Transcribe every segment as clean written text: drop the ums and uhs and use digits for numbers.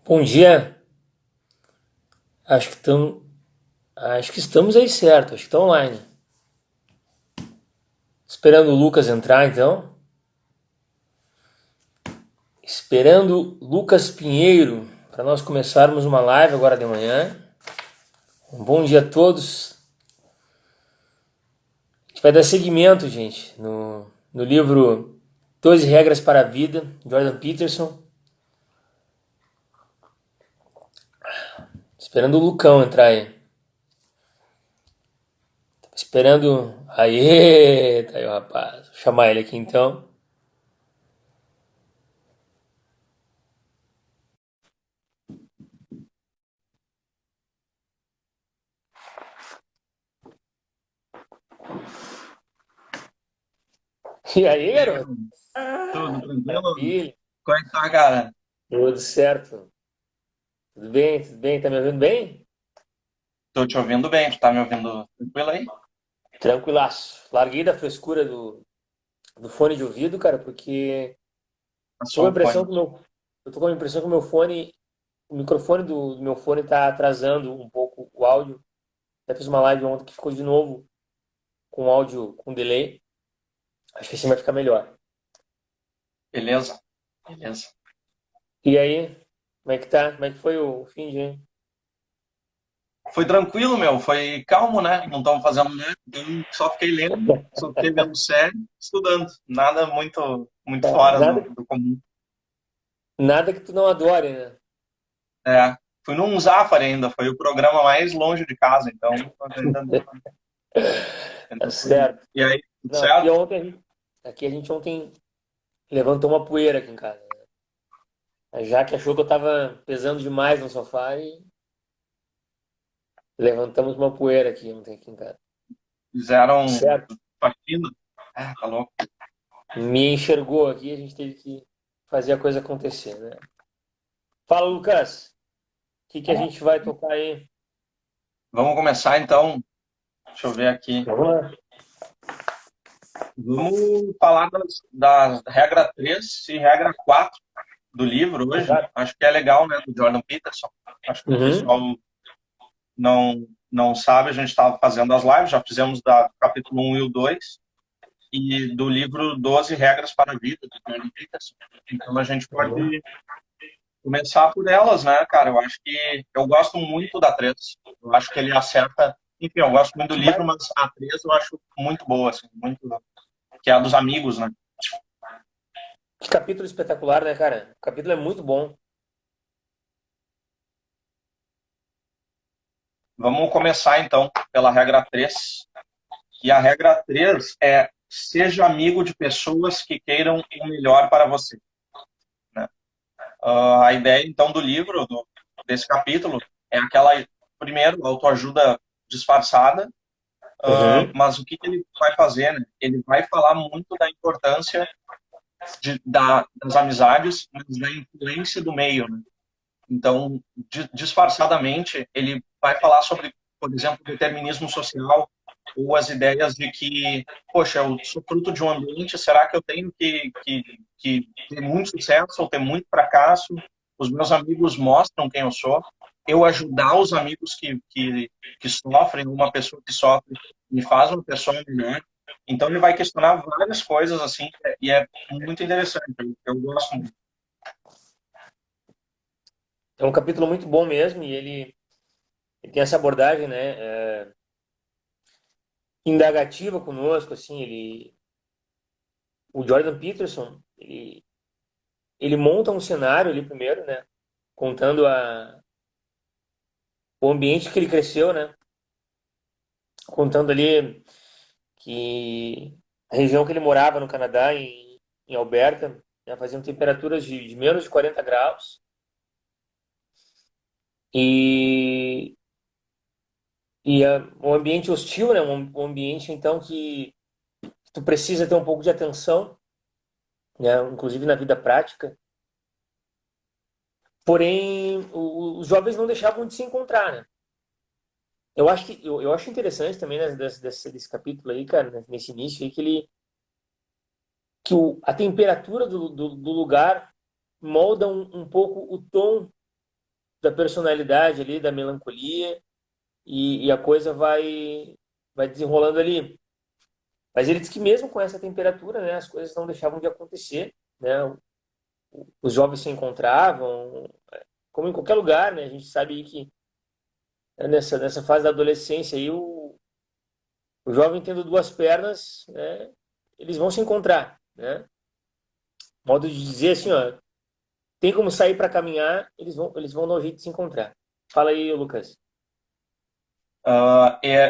Bom dia. Acho que estamos, acho que estamos aí certo. Acho que está online. Esperando o Lucas entrar, então. Esperando Lucas Pinheiro para nós começarmos uma live agora de manhã. Um bom dia a todos. A gente vai dar seguimento, gente, no livro 12 Regras para a Vida, Jordan Peterson. Esperando o Lucão entrar aí. Esperando. Aê! Tá aí o rapaz. Vou chamar ele aqui então. E aí, E aí, garoto? Bruno? Tudo tranquilo? Maravilha. Como é que tá, cara? Tudo certo. Tudo bem? Tudo bem? Tá me ouvindo bem? Tô te ouvindo bem, tu tá me ouvindo tranquilo aí? Tranquilaço. Larguei da frescura do fone de ouvido, cara, porque tô com Passou a o fone. impressão que eu tô com a impressão que o microfone do meu fone tá atrasando um pouco o áudio. Até fiz uma live ontem que ficou de novo com áudio com delay. Acho que assim vai ficar melhor. Beleza? Beleza. E aí, como é que tá? Como é que foi o fim de ano? Foi tranquilo, meu. Foi calmo, né? Não estamos fazendo nada. Então só fiquei lendo, só fiquei vendo série, estudando. Nada muito fora Nada, do comum. nada que tu não adore, né? É. Fui num Zafari ainda. Foi o programa mais longe de casa. Então, Tá ainda foi. certo. E aí, tudo Não, aqui certo? ontem, aqui a gente ontem levantou uma poeira aqui em casa. A Jaque achou que eu tava pesando demais no sofá e levantamos uma poeira aqui ontem aqui em casa. Fizeram Certo? faxina? Ah, tá louco. Me enxergou aqui, a gente teve que fazer a coisa acontecer, né? Fala, Lucas, o que a gente vai tocar aí? Vamos começar então. Deixa eu ver aqui. Vamos lá. Vamos falar da regra 3 e regra 4 do livro hoje. Exato. Acho que é legal, né, do Jordan Peterson. Acho que o Uhum. pessoal não sabe, a gente estava fazendo as lives, já fizemos da capítulo 1 e o 2 e do livro 12 Regras para a Vida, do Jordan Peterson. Então a gente Uhum. pode começar por elas, né, cara? Eu acho que eu gosto muito da 3. Eu acho que ele acerta. Enfim, eu gosto muito do Que, livro, bai- mas a 3 eu acho muito boa, assim, muito. Que é a dos amigos, né? que capítulo espetacular, né, cara? O capítulo é muito bom. Vamos começar então pela regra 3. E a regra 3 é: seja amigo de pessoas que queiram o melhor para você. Né? A ideia então do livro, desse capítulo, é aquela, primeiro, autoajuda disfarçada, Uhum. mas o que ele vai fazer? Né? Ele vai falar muito da importância das amizades, mas da influência do meio. Né? Então, disfarçadamente, ele vai falar sobre, por exemplo, determinismo social ou as ideias de que, poxa, eu sou fruto de um ambiente, será que eu tenho que ter muito sucesso ou ter muito fracasso? Os meus amigos mostram quem eu sou. Eu ajudar os amigos que sofrem, uma pessoa que sofre, me faz uma pessoa melhor. Então, ele vai questionar várias coisas, assim, e é muito interessante. Eu gosto muito. É um capítulo muito bom mesmo e ele tem essa abordagem, né, indagativa conosco, assim, o Jordan Peterson, ele monta um cenário ali primeiro, né, contando o ambiente que ele cresceu, né, contando ali que a região que ele morava no Canadá, em Alberta, já faziam temperaturas de menos de 40 graus e, um ambiente hostil, né, um ambiente então que tu precisa ter um pouco de atenção, né, inclusive na vida prática. Porém, os jovens não deixavam de se encontrar, né? Eu acho interessante também né, desse capítulo aí, cara, né, nesse início aí, a temperatura do lugar molda um pouco o tom da personalidade ali, da melancolia, e a coisa vai desenrolando ali. Mas ele diz que mesmo com essa temperatura, né, as coisas não deixavam de acontecer, né? Os jovens se encontravam, como em qualquer lugar, né? A gente sabe que nessa fase da adolescência aí, o jovem tendo duas pernas, né, eles vão se encontrar, né? Modo de dizer assim, ó, tem como sair para caminhar, eles vão dar um jeito de se encontrar. Fala aí, Lucas.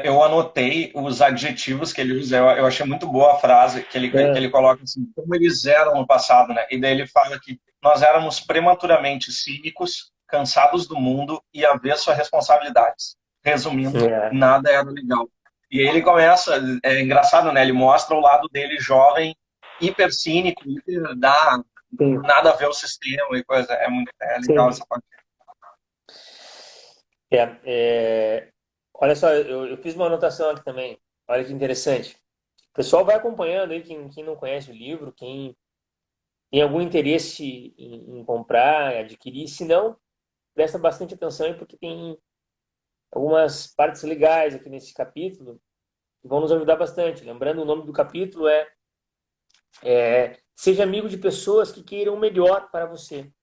Eu anotei os adjetivos que ele usa, eu achei muito boa a frase que É, ele coloca assim, como eles eram no passado, né? E daí ele fala que nós éramos prematuramente cínicos, cansados do mundo e avesso a responsabilidades. Resumindo, é, nada era legal. E aí ele começa, é engraçado, né? Ele mostra o lado dele jovem, hiper cínico, hiper sim, nada a ver o sistema e coisa. É legal sim. essa parte. Olha só, eu fiz uma anotação aqui também. Olha que interessante. O pessoal vai acompanhando aí, quem não conhece o livro, quem tem algum interesse em comprar, adquirir. Se não, presta bastante atenção aí, porque tem algumas partes legais aqui nesse capítulo que vão nos ajudar bastante. Lembrando, o nome do capítulo Seja amigo de pessoas que queiram o melhor para você.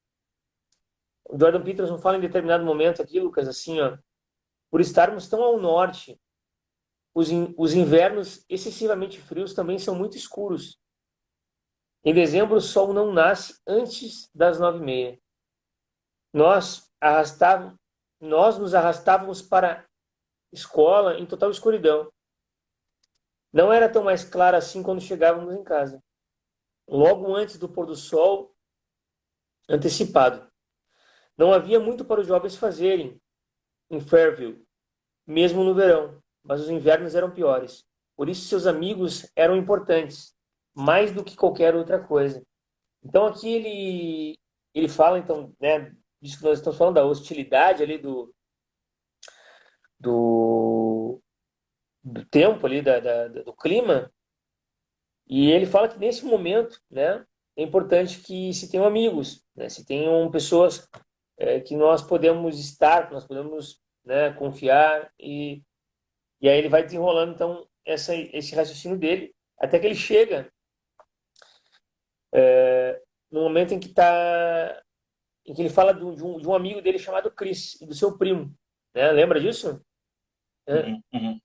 O Jordan Peterson fala em determinado momento aqui, Lucas, assim, ó, por estarmos tão ao norte, os invernos excessivamente frios também são muito escuros. Em dezembro, o sol não nasce antes das 9h30. Nós, nós nos arrastávamos para a escola em total escuridão. Não era tão mais claro assim quando chegávamos em casa. Logo antes do pôr do sol antecipado. Não havia muito para os jovens fazerem em Fairview, mesmo no verão, mas os invernos eram piores. Por isso seus amigos eram importantes, mais do que qualquer outra coisa. Então aqui ele fala então, né, disso que nós estamos falando da hostilidade ali do, do tempo ali do clima, e ele fala que nesse momento, né, é importante que se tenham amigos, né, se tenham pessoas que nós podemos estar, que nós podemos, né, confiar e aí ele vai desenrolando então esse raciocínio dele até que ele chega no momento em que ele fala de um amigo dele chamado Chris e do seu primo, né? Lembra disso? É. Uhum, uhum.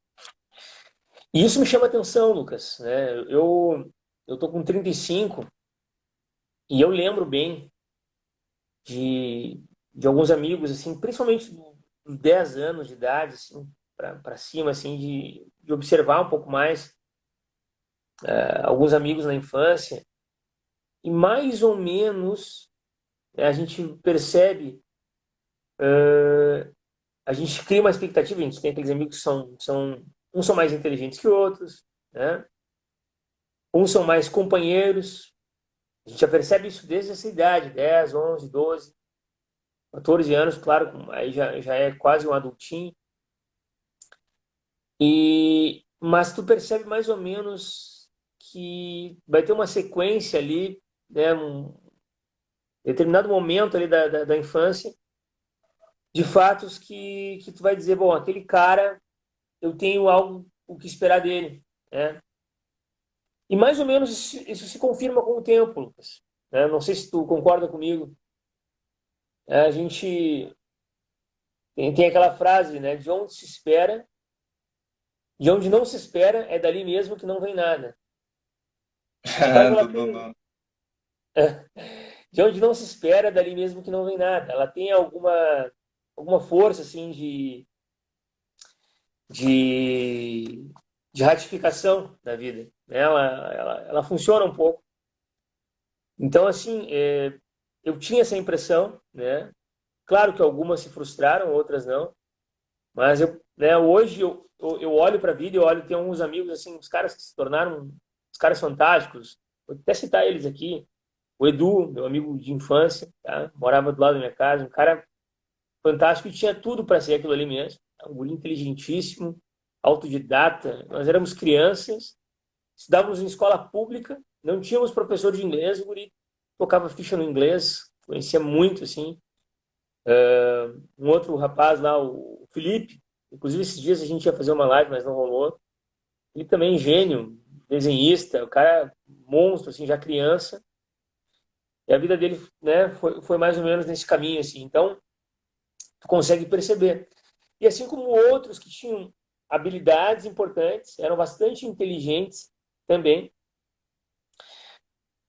E isso me chama atenção, Lucas, né? Eu tô com 35 e eu lembro bem de alguns amigos assim, principalmente dos 10 anos de idade assim, para cima assim de observar um pouco mais alguns amigos na infância e mais ou menos a gente percebe, a gente cria uma expectativa, a gente tem aqueles amigos que uns são mais inteligentes que outros, né? Uns são mais companheiros, a gente já percebe isso desde essa idade, 10, 11, 12, 14 anos, claro, aí já é quase um adultinho, mas tu percebe mais ou menos que vai ter uma sequência ali, né, um determinado momento ali da infância, de fatos que tu vai dizer, bom, aquele cara, eu tenho algo o que esperar dele, né? E mais ou menos isso se confirma com o tempo, Lucas. Né? Não sei se tu concorda comigo. A gente tem aquela frase, né? De onde não se espera, é dali mesmo que não vem nada. Essa frase, ela tem, de onde não se espera, é dali mesmo que não vem nada. Ela tem alguma força, assim, de, de ratificação da vida. Né? Ela funciona um pouco. Então, assim, eu tinha essa impressão, né? Claro que algumas se frustraram, outras não. Mas hoje eu olho para a vida e olho, tem alguns amigos, assim, os caras que se tornaram os caras fantásticos. Vou até citar eles aqui. O Edu, meu amigo de infância, tá? Morava do lado da minha casa, um cara fantástico e tinha tudo para ser aquilo ali mesmo. Um guri inteligentíssimo, autodidata. Nós éramos crianças, estudávamos em escola pública, não tínhamos professor de inglês, o guri tocava ficha no inglês, conhecia muito, assim. Um outro rapaz lá, o Felipe, inclusive esses dias a gente ia fazer uma live, mas não rolou. Ele também é gênio, desenhista, o cara é monstro, assim, já criança. E a vida dele, né, foi mais ou menos nesse caminho, assim. Então, tu consegue perceber. E assim como outros que tinham habilidades importantes, eram bastante inteligentes também,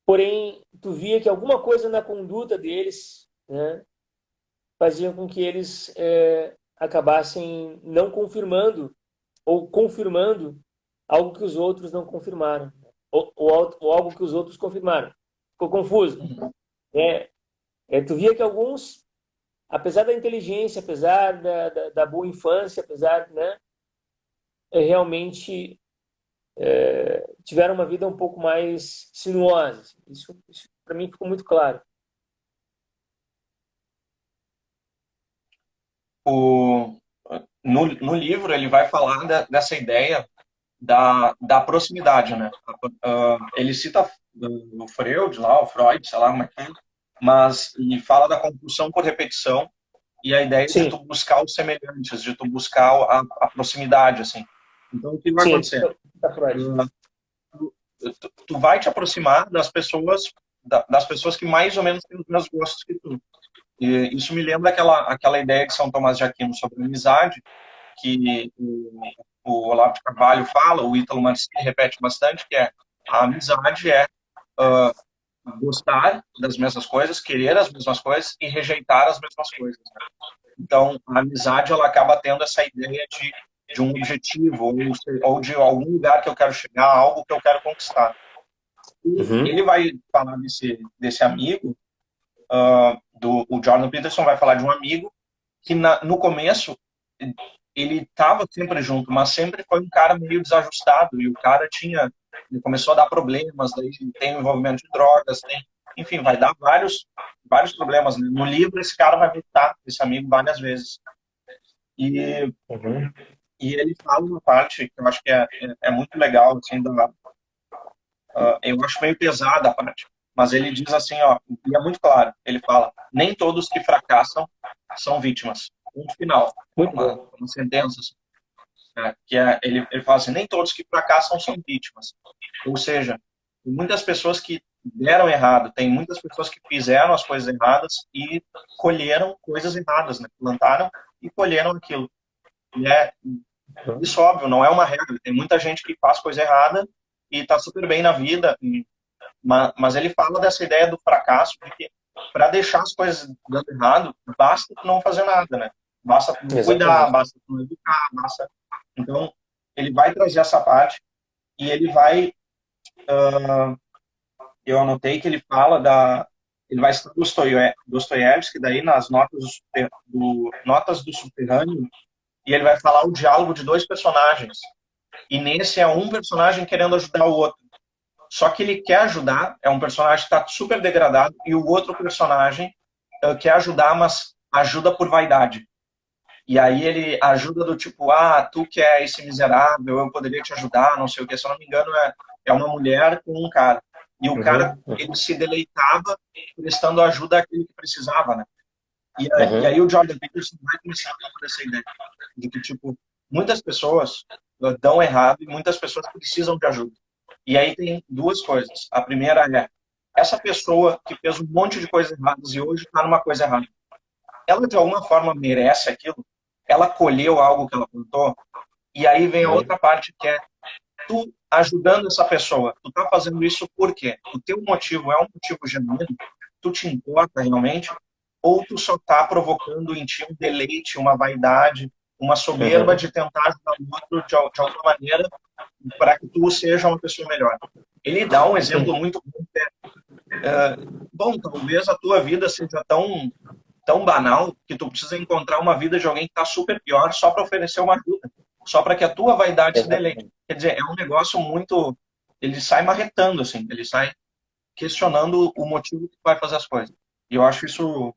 porém, tu via que alguma coisa na conduta deles, né, fazia com que eles acabassem não confirmando ou confirmando algo que os outros não confirmaram, ou algo que os outros confirmaram. Ficou confuso. É, tu via que alguns, apesar da inteligência, apesar da boa infância, apesar, né, realmente tiveram uma vida um pouco mais sinuosa. Isso para mim ficou muito claro. O, no livro ele vai falar dessa ideia da proximidade, né? Ele cita o Freud lá, o Freud, sei lá como é que é, mas ele fala da compulsão por repetição e a ideia de tu Sim, buscar os semelhantes, de tu buscar a proximidade, assim. Então, o que vai sim, acontecer? da Freud. Uh, tu vai te aproximar das pessoas que mais ou menos têm os mesmos gostos que tu. E isso me lembra aquela ideia de São Tomás de Aquino sobre amizade, que o Olavo de Carvalho fala, o Ítalo Marcilli repete bastante, que é a amizade é uh, gostar das mesmas coisas, querer as mesmas coisas e rejeitar as mesmas coisas. Né? Então, a amizade ela acaba tendo essa ideia de um objetivo ou de algum lugar que eu quero chegar, algo que eu quero conquistar. E Uhum. ele vai falar desse amigo, o Jordan Peterson vai falar de um amigo que no começo ele estava sempre junto, mas sempre foi um cara meio desajustado e o cara ele começou a dar problemas, daí tem o envolvimento de drogas, enfim, vai dar vários problemas. Né? No livro esse cara vai visitar esse amigo várias vezes e, Uhum. e ele fala uma parte que eu acho que é muito legal, assim, eu acho meio pesada a parte, mas ele diz assim, ó, e é muito claro, ele fala, nem todos que fracassam são vítimas. Ponto final. É Muito bom. uma sentença, assim, né? Ele fala assim, nem todos que fracassam são vítimas. Ou seja, tem muitas pessoas que deram errado, tem muitas pessoas que fizeram as coisas erradas e colheram coisas erradas, né? Plantaram e colheram aquilo. E isso, óbvio, não é uma regra. Tem muita gente que faz coisa errada e está super bem na vida, mas ele fala dessa ideia do fracasso, de que para deixar as coisas dando errado, basta tu não fazer nada, né? Basta tu não cuidar, Exatamente. basta tu não educar, basta. Então, ele vai trazer essa parte e ele vai. Eu anotei que ele fala da. Ele vai citar Dostoiévski, daí nas Notas do Subterrâneo, e ele vai falar o diálogo de dois personagens. E nesse é um personagem querendo ajudar o outro. Só que ele quer ajudar, é um personagem que está super degradado, e o outro personagem quer ajudar, mas ajuda por vaidade. E aí ele ajuda do tipo, tu que é esse miserável, eu poderia te ajudar, não sei o que, se eu não me engano, é uma mulher com um cara. E o cara, Uhum. Uhum. ele se deleitava prestando ajuda àquele que precisava, né? E Uhum. aí o Jordan Peterson vai começar a falar essa ideia de que, tipo, muitas pessoas dão errado e muitas pessoas precisam de ajuda. E aí tem duas coisas. A primeira é, essa pessoa que fez um monte de coisas erradas e hoje está numa coisa errada, ela de alguma forma merece aquilo? Ela colheu algo que ela plantou? E aí vem a Uhum. outra parte que é tu ajudando essa pessoa. Tu tá fazendo isso por quê? O teu motivo é um motivo genuíno? Tu te importa realmente? Ou tu só tá provocando em ti um deleite, uma vaidade, uma soberba Uhum. de tentar ajudar o outro de alguma maneira para que tu seja uma pessoa melhor? Ele dá um exemplo Sim. muito bom. Bom, talvez a tua vida seja tão banal que tu precisa encontrar uma vida de alguém que está super pior só para oferecer uma ajuda, só para que a tua vaidade se deleite. Exatamente. Quer dizer, é um negócio muito. Ele sai marretando, assim, ele sai questionando o motivo que vai fazer as coisas. E eu acho isso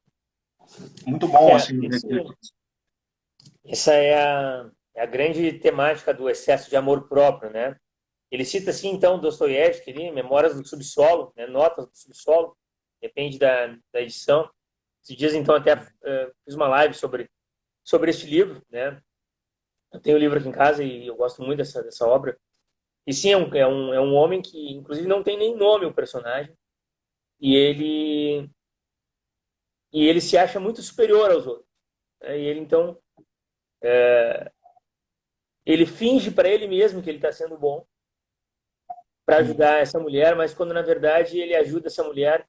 muito bom, É, assim, ver isso, que. essa é a grande temática do excesso de amor próprio, né? Ele cita, assim, então, Dostoiévski, ali, Memórias do Subsolo, né? Notas do Subsolo, depende da edição. Esses dias, então, até fiz uma live sobre este livro, né? Eu tenho o livro aqui em casa e eu gosto muito dessa obra. E sim, é um homem que, inclusive, não tem nem nome o personagem. E ele se acha muito superior aos outros, né? E ele, então, ele finge para ele mesmo que ele está sendo bom para ajudar essa mulher, mas quando, na verdade, ele ajuda essa mulher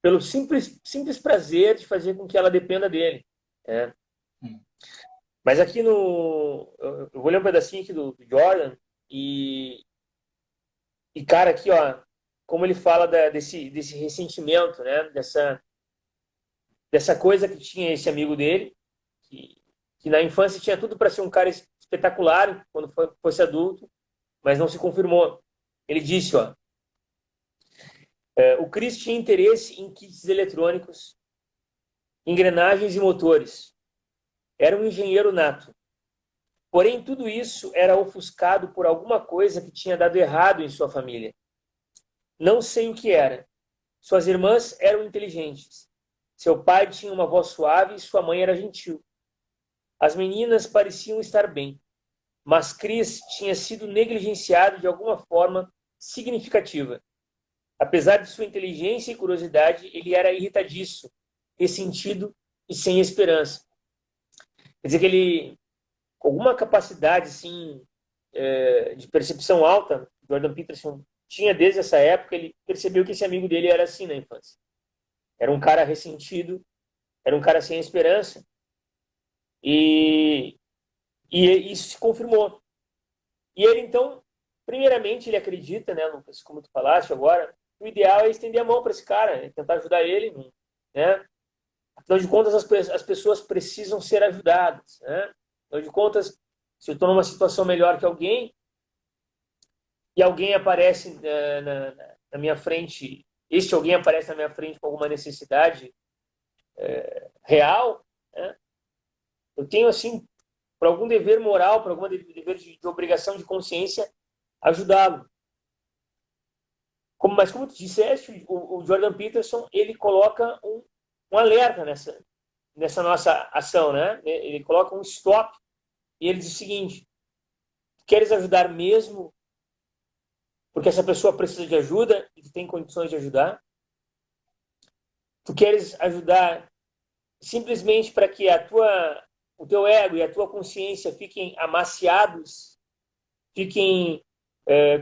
pelo simples prazer de fazer com que ela dependa dele, né? Mas aqui no... Eu vou ler um pedacinho aqui do Jordan e, cara, aqui, ó, como ele fala desse ressentimento, né? Dessa coisa que tinha esse amigo dele, que na infância tinha tudo para ser um cara espetacular quando fosse adulto, mas não se confirmou. Ele disse, ó, o Chris tinha interesse em kits eletrônicos, engrenagens e motores. Era um engenheiro nato. Porém, tudo isso era ofuscado por alguma coisa que tinha dado errado em sua família. Não sei o que era. Suas irmãs eram inteligentes. Seu pai tinha uma voz suave e sua mãe era gentil. As meninas pareciam estar bem, mas Chris tinha sido negligenciado de alguma forma significativa. Apesar de sua inteligência e curiosidade, ele era irritadiço, ressentido e sem esperança. Quer dizer que ele, com alguma capacidade assim, de percepção alta, Jordan Peterson tinha desde essa época, ele percebeu que esse amigo dele era assim na infância. Era um cara ressentido, era um cara sem esperança, e isso se confirmou. E ele, então, primeiramente, ele acredita, né, Lucas, como tu falaste agora, o ideal é estender a mão para esse cara, né, tentar ajudar ele, né? Afinal de contas, as pessoas precisam ser ajudadas, né? Afinal de contas, se eu estou numa situação melhor que alguém e alguém aparece na minha frente, este alguém aparece na minha frente com alguma necessidade real, né? Eu tenho, assim, por algum dever moral, por algum dever de obrigação de consciência, ajudá-lo. Mas como tu disseste, o Jordan Peterson, ele coloca um alerta nessa nossa ação, né? Ele coloca um stop e ele diz o seguinte: queres ajudar mesmo porque essa pessoa precisa de ajuda e tu tem condições de ajudar? Tu queres ajudar simplesmente para que o teu ego e a tua consciência fiquem amaciados, fiquem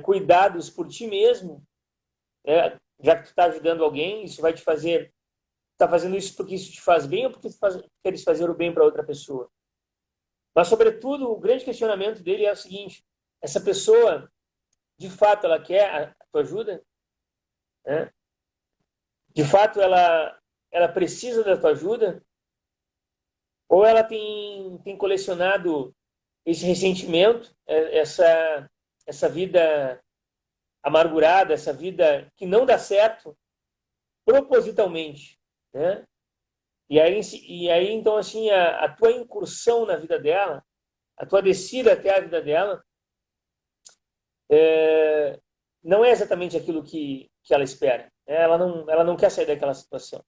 cuidados por ti mesmo, né? Já que tu está ajudando alguém, isso vai te fazer... Está fazendo isso porque isso te faz bem ou porque tu queres fazer o bem para outra pessoa? Mas, sobretudo, o grande questionamento dele é o seguinte: essa pessoa, de fato, ela quer a tua ajuda? Né? De fato, ela precisa da tua ajuda? Ou ela tem colecionado esse ressentimento, essa vida amargurada, essa vida que não dá certo, propositalmente, né? E aí então, assim, a tua incursão na vida dela, a tua descida até a vida dela, não é exatamente aquilo que ela espera, né? Ela não quer sair daquela situação.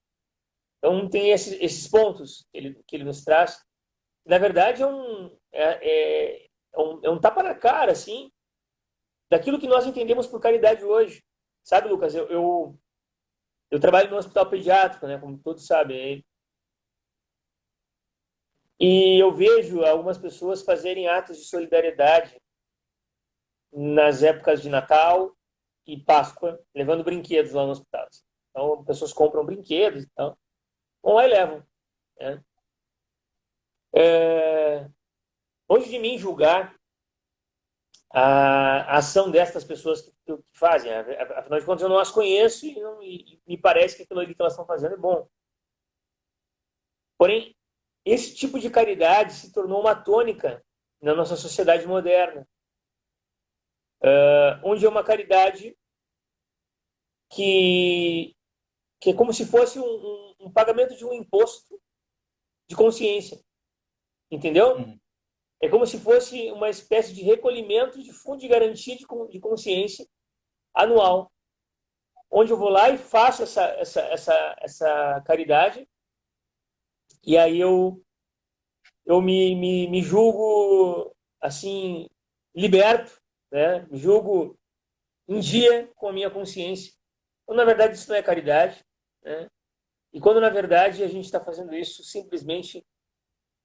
Então, tem esses pontos que ele nos traz. Na verdade, é um tapa na cara, assim, daquilo que nós entendemos por caridade hoje. Sabe, Lucas, eu trabalho no hospital pediátrico, né, como todos sabem. E eu vejo algumas pessoas fazerem atos de solidariedade nas épocas de Natal e Páscoa, levando brinquedos lá no hospital. Então, pessoas compram brinquedos e tal, vão lá e levam, né? Longe de mim julgar a ação dessas pessoas que fazem. Afinal de contas, eu não as conheço e me parece que aquilo ali que elas estão fazendo é bom. Porém, esse tipo de caridade se tornou uma tônica na nossa sociedade moderna, onde é uma caridade que é como se fosse um pagamento de um imposto de consciência, entendeu? É como se fosse uma espécie de recolhimento de fundo de garantia de consciência anual, onde eu vou lá e faço essa caridade E aí eu me julgo, assim, liberto, né? Me julgo em dia com a minha consciência. Quando, na verdade, isso não é caridade, né? E quando, na verdade, a gente está fazendo isso simplesmente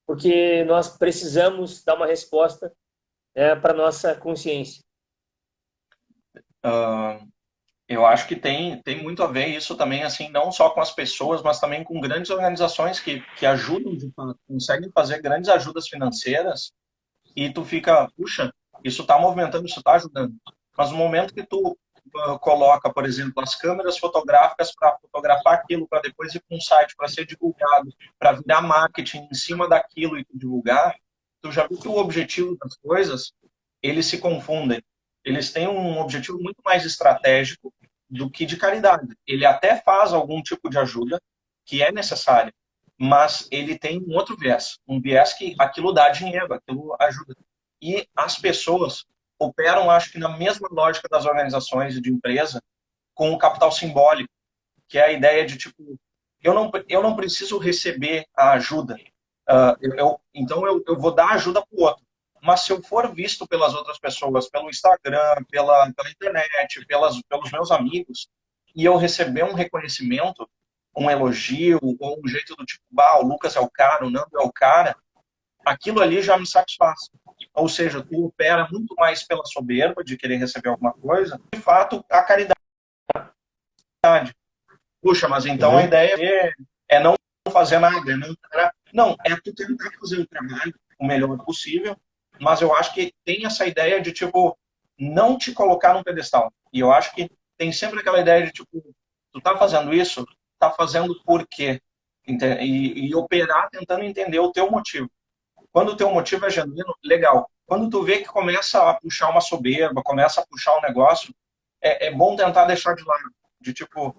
porque nós precisamos dar uma resposta, né, para nossa consciência. Ah, eu acho que tem muito a ver isso também, assim, não só com as pessoas, mas também com grandes organizações que ajudam, de fato, conseguem fazer grandes ajudas financeiras e tu fica, puxa, isso está movimentando, isso está ajudando. Mas no momento que tu coloca, por exemplo, as câmeras fotográficas para fotografar aquilo, para depois ir para um site para ser divulgado, para virar marketing em cima daquilo e tu divulgar, tu já viu que o objetivo das coisas, eles se confundem. Eles têm um objetivo muito mais estratégico do que de caridade. Ele até faz algum tipo de ajuda que é necessária, mas ele tem um viés que aquilo dá dinheiro, aquilo ajuda. E as pessoas operam, acho que na mesma lógica das organizações de empresa, com o capital simbólico, que é a ideia de tipo, eu não preciso receber a ajuda, então eu vou dar ajuda para o outro. Mas se eu for visto pelas outras pessoas, pelo Instagram, pela internet, pelos meus amigos, e eu receber um reconhecimento, um elogio, ou um jeito do tipo, bah, o Lucas é o cara, o Nando é o cara, aquilo ali já me satisfaz. Ou seja, tu opera muito mais pela soberba de querer receber alguma coisa, de fato, a caridade. Puxa, mas então a Uhum. ideia é não fazer nada, não, é tu tentar fazer o trabalho o melhor possível, mas eu acho que tem essa ideia de, tipo, não te colocar num pedestal. E eu acho que tem sempre aquela ideia de, tipo, tu tá fazendo isso, tá fazendo por quê? E operar tentando entender o teu motivo. Quando o teu motivo é genuíno, legal. Quando tu vê que começa a puxar uma soberba, começa a puxar um negócio, é bom tentar deixar de lado. De tipo,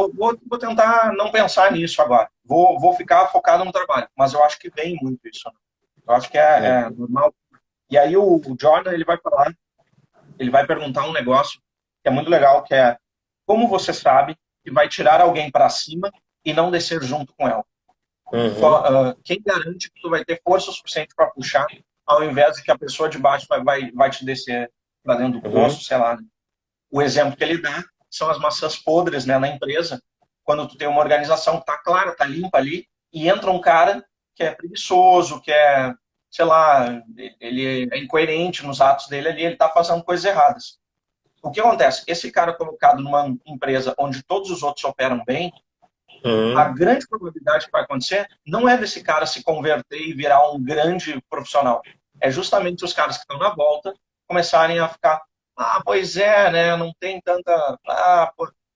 vou tentar não pensar nisso agora. Vou ficar focado no trabalho. Mas eu acho que vem muito isso. Né? Eu acho que é normal. E aí o Jordan, ele vai falar, ele vai perguntar um negócio que é muito legal, que é como você sabe que vai tirar alguém para cima e não descer junto com ela? Uhum. Quem garante que tu vai ter força suficiente para puxar, ao invés de que a pessoa de baixo vai te descer para dentro do Uhum. poço, sei lá. Né? O exemplo que ele dá são as maçãs podres, né, na empresa. Quando tu tem uma organização que tá clara, tá limpa ali, e entra um cara que é preguiçoso, que é, sei lá, ele é incoerente nos atos dele ali, ele tá fazendo coisas erradas. O que acontece? Esse cara colocado numa empresa onde todos os outros operam bem, a Uhum. grande probabilidade que vai acontecer não é desse cara se converter e virar um grande profissional. É justamente os caras que estão na volta começarem a ficar, ah, pois é, né, não tem tanta,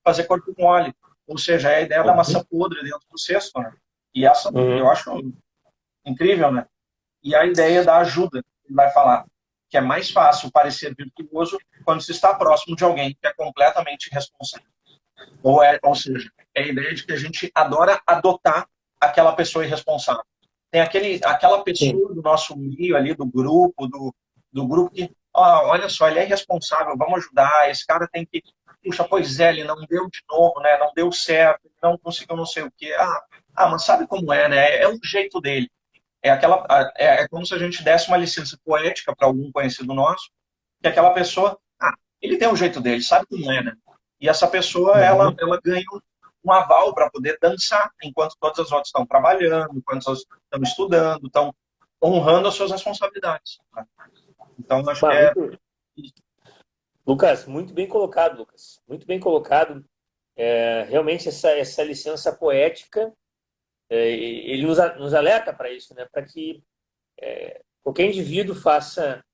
fazer corpo mole. Ou seja, é a ideia da maçã Uhum. podre dentro do cesto, né? E essa eu Uhum. acho incrível, né? E a ideia da ajuda, ele vai falar, que é mais fácil parecer virtuoso quando se está próximo de alguém que é completamente irresponsável. Ou seja, é a ideia de que a gente adora adotar aquela pessoa irresponsável. Tem aquela Sim. pessoa do nosso meio ali, do grupo que, olha só, ele é irresponsável, vamos ajudar, esse cara tem que, puxa, pois é, ele não deu de novo, né? Não deu certo, ele não conseguiu não sei o quê. Mas sabe como é, né? É o jeito dele. É como se a gente desse uma licença poética para algum conhecido nosso, que aquela pessoa, ele tem o jeito dele, sabe como é, né? E essa pessoa, Uhum. ela ganha um aval para poder dançar, enquanto todas as outras estão trabalhando, enquanto elas estão estudando, estão honrando as suas responsabilidades. Né? Então, acho que Bah, é. muito, Lucas, muito bem colocado, Lucas. Muito bem colocado. Realmente essa licença poética, ele nos alerta para isso, né? Para que qualquer indivíduo faça,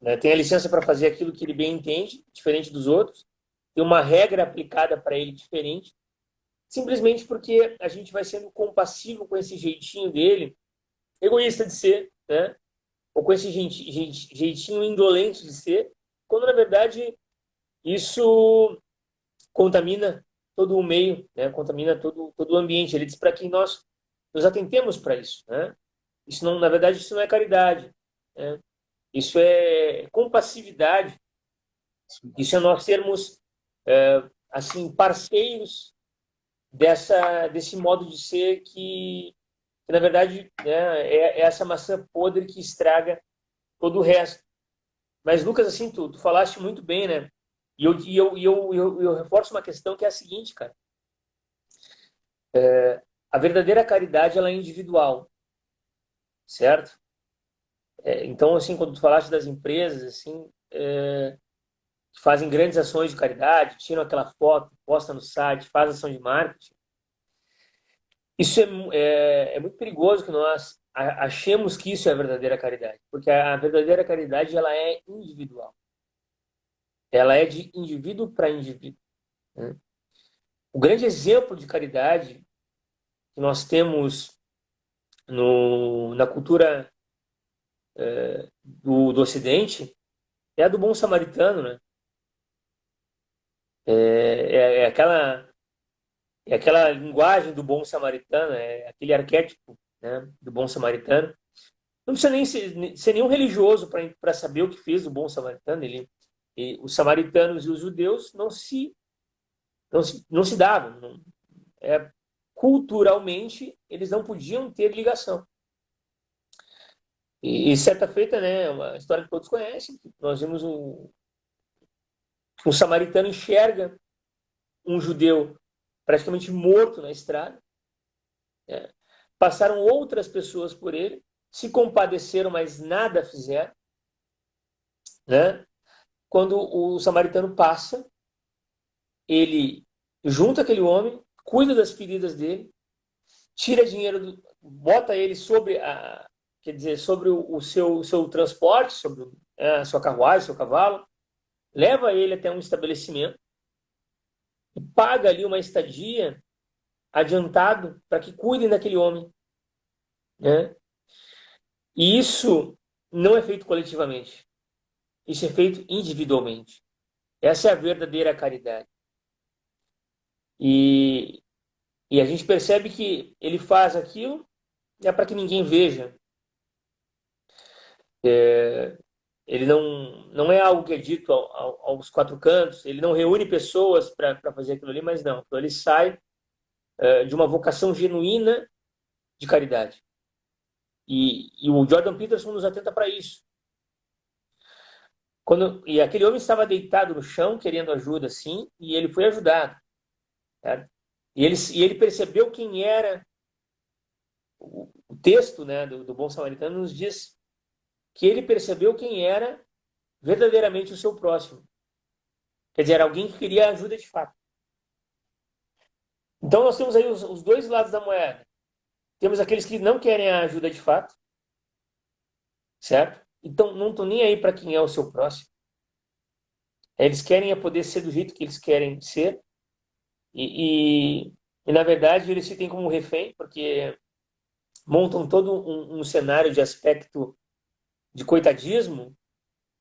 né, tenha licença para fazer aquilo que ele bem entende, diferente dos outros, tem uma regra aplicada para ele diferente, simplesmente porque a gente vai sendo compassivo com esse jeitinho dele, egoísta de ser, né? Ou com esse jeitinho indolente de ser, quando na verdade isso contamina todo o meio, né? Contamina todo o ambiente. Ele diz para que nós nos atentemos para isso, né? Isso não, na verdade, isso não é caridade, né? Isso é compassividade. Isso é nós sermos assim parceiros desse modo de ser que na verdade, né, é essa maçã podre que estraga todo o resto. Mas, Lucas, assim, tu falaste muito bem, né? E eu reforço uma questão que é a seguinte, cara. A verdadeira caridade, ela é individual, certo? Então, assim, quando tu falaste das empresas, assim, que fazem grandes ações de caridade, tiram aquela foto, posta no site, faz ação de marketing, isso é muito perigoso que nós achemos que isso é a verdadeira caridade, porque a verdadeira caridade, ela é individual. Ela é de indivíduo para indivíduo, né? O grande exemplo de caridade que nós temos na cultura do Ocidente é a do bom samaritano, né? É aquela linguagem do bom samaritano, é aquele arquétipo, né, do bom samaritano. Não precisa nem ser nenhum religioso para saber o que fez o bom samaritano. Os samaritanos e os judeus não se davam. Culturalmente, eles não podiam ter ligação. E certa feita, né, uma história que todos conhecem, nós vimos um samaritano enxerga um judeu praticamente morto na estrada, né? Passaram outras pessoas por ele, se compadeceram, mas nada fizeram, né? Quando o samaritano passa, ele junta aquele homem, cuida das feridas dele, tira dinheiro, bota ele quer dizer, sobre o seu transporte, sobre a sua carruagem, seu cavalo, leva ele até um estabelecimento e paga ali uma estadia adiantado para que cuidem daquele homem, né? E isso não é feito coletivamente, isso é feito individualmente. Essa é a verdadeira caridade. E, e a gente percebe que ele faz aquilo para que ninguém veja. Ele não é algo que é dito aos quatro cantos, ele não reúne pessoas para fazer aquilo ali, mas não. Então ele sai de uma vocação genuína de caridade. E o Jordan Peterson nos atenta para isso. E aquele homem estava deitado no chão, querendo ajuda, assim, e ele foi ajudado. Tá? E ele percebeu quem era. O texto, né, do Bom Samaritano nos diz que ele percebeu quem era verdadeiramente o seu próximo. Quer dizer, era alguém que queria ajuda de fato. Então nós temos aí os dois lados da moeda. Temos aqueles que não querem a ajuda de fato, certo? Então não estão nem aí para quem é o seu próximo. Eles querem poder ser do jeito que eles querem ser. E na verdade eles se têm como refém, porque montam todo um cenário de aspecto de coitadismo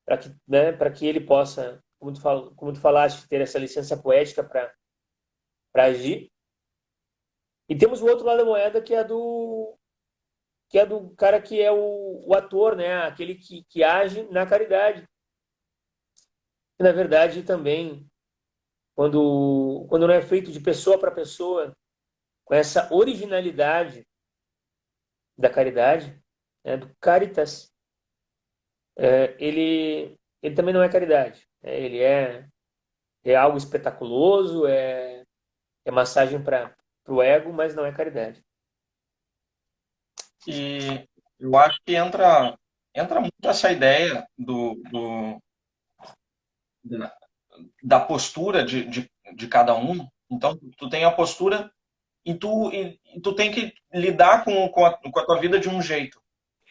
para que, né, para que ele possa, como tu falaste, ter essa licença poética para agir. E temos o outro lado da moeda que é do cara que é o ator, né, aquele que age na caridade. E, na verdade, também, quando não é feito de pessoa para pessoa, com essa originalidade da caridade, né, do caritas, ele também não é caridade. Ele é algo espetaculoso, é massagem para o ego, mas não é caridade. E eu acho que entra muito essa ideia da, da postura de cada um. Então, tu tem a postura e tu tem que lidar com a tua vida de um jeito.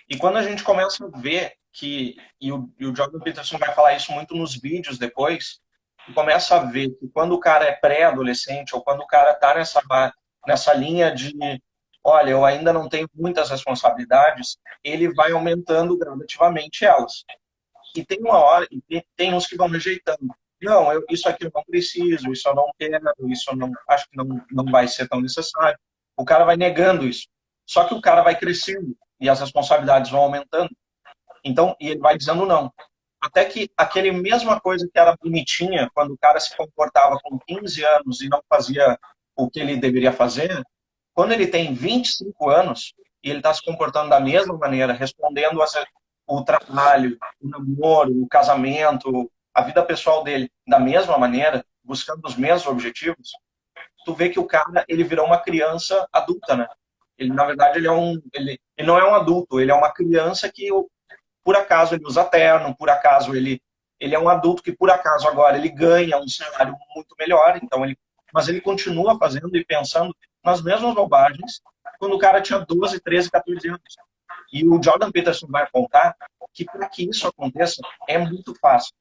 E quando a gente começa a ver e o Jordan Peterson vai falar isso muito nos vídeos depois, tu começa a ver que quando o cara é pré-adolescente ou quando o cara está nessa linha de, olha, eu ainda não tenho muitas responsabilidades, ele vai aumentando gradativamente elas. E tem uma hora, e tem uns que vão rejeitando. Não, isso aqui eu não preciso, isso eu não quero, isso eu não, acho que não vai ser tão necessário. O cara vai negando isso. Só que o cara vai crescendo e as responsabilidades vão aumentando. Então, e ele vai dizendo não. Até que aquele mesma coisa que era bonitinha, quando o cara se comportava com 15 anos e não fazia o que ele deveria fazer, quando ele tem 25 anos e ele está se comportando da mesma maneira, respondendo o trabalho, o namoro, o casamento, a vida pessoal dele da mesma maneira, buscando os mesmos objetivos, tu vê que o cara, ele virou uma criança adulta, né? Ele, na verdade, ele não é um adulto, ele é uma criança que, por acaso, ele usa terno, por acaso, ele é um adulto que, por acaso, agora ele ganha um salário muito melhor, então mas ele continua fazendo e pensando nas mesmas bobagens quando o cara tinha 12, 13, 14 anos. E o Jordan Peterson vai apontar que para que isso aconteça é muito fácil.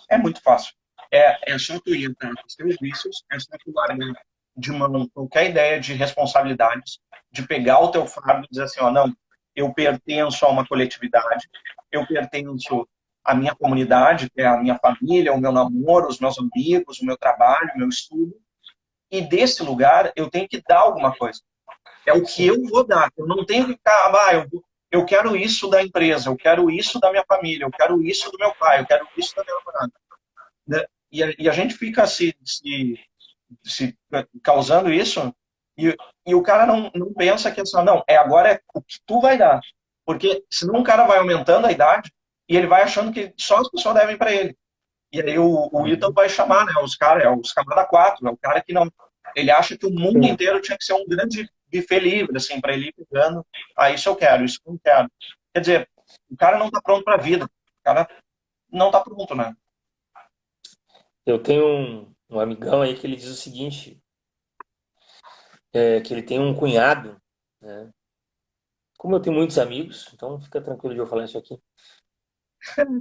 É muito fácil. É só tu ir atrás dos teus vícios, é só tu largar de mão qualquer ideia de responsabilidades, de pegar o teu fardo e dizer assim, ó, não, eu pertenço a uma coletividade, eu pertenço à minha comunidade, que é a minha família, o meu namoro, os meus amigos, o meu trabalho, o meu estudo, e desse lugar eu tenho que dar alguma coisa. É o que eu vou dar. Eu não tenho que ficar, eu quero isso da empresa, eu quero isso da minha família, eu quero isso do meu pai, eu quero isso da minha namorada. Né? E a gente fica se causando isso e o cara não pensa que é só, não, agora é o que tu vai dar. Porque senão o cara vai aumentando a idade e ele vai achando que só as pessoas devem para ele. E aí o Ítalo vai chamar, né, os caras, os camada 4, é o cara que não. Ele acha que o mundo Sim. inteiro tinha que ser um grande buffet livre, assim, para ele ir pegando. Ah, isso eu quero, isso eu não quero. Quer dizer, o cara não tá pronto para a vida. O cara não tá pronto, né? Eu tenho um amigão aí que ele diz o seguinte, que ele tem um cunhado, né? Como eu tenho muitos amigos, então fica tranquilo de eu falar isso aqui.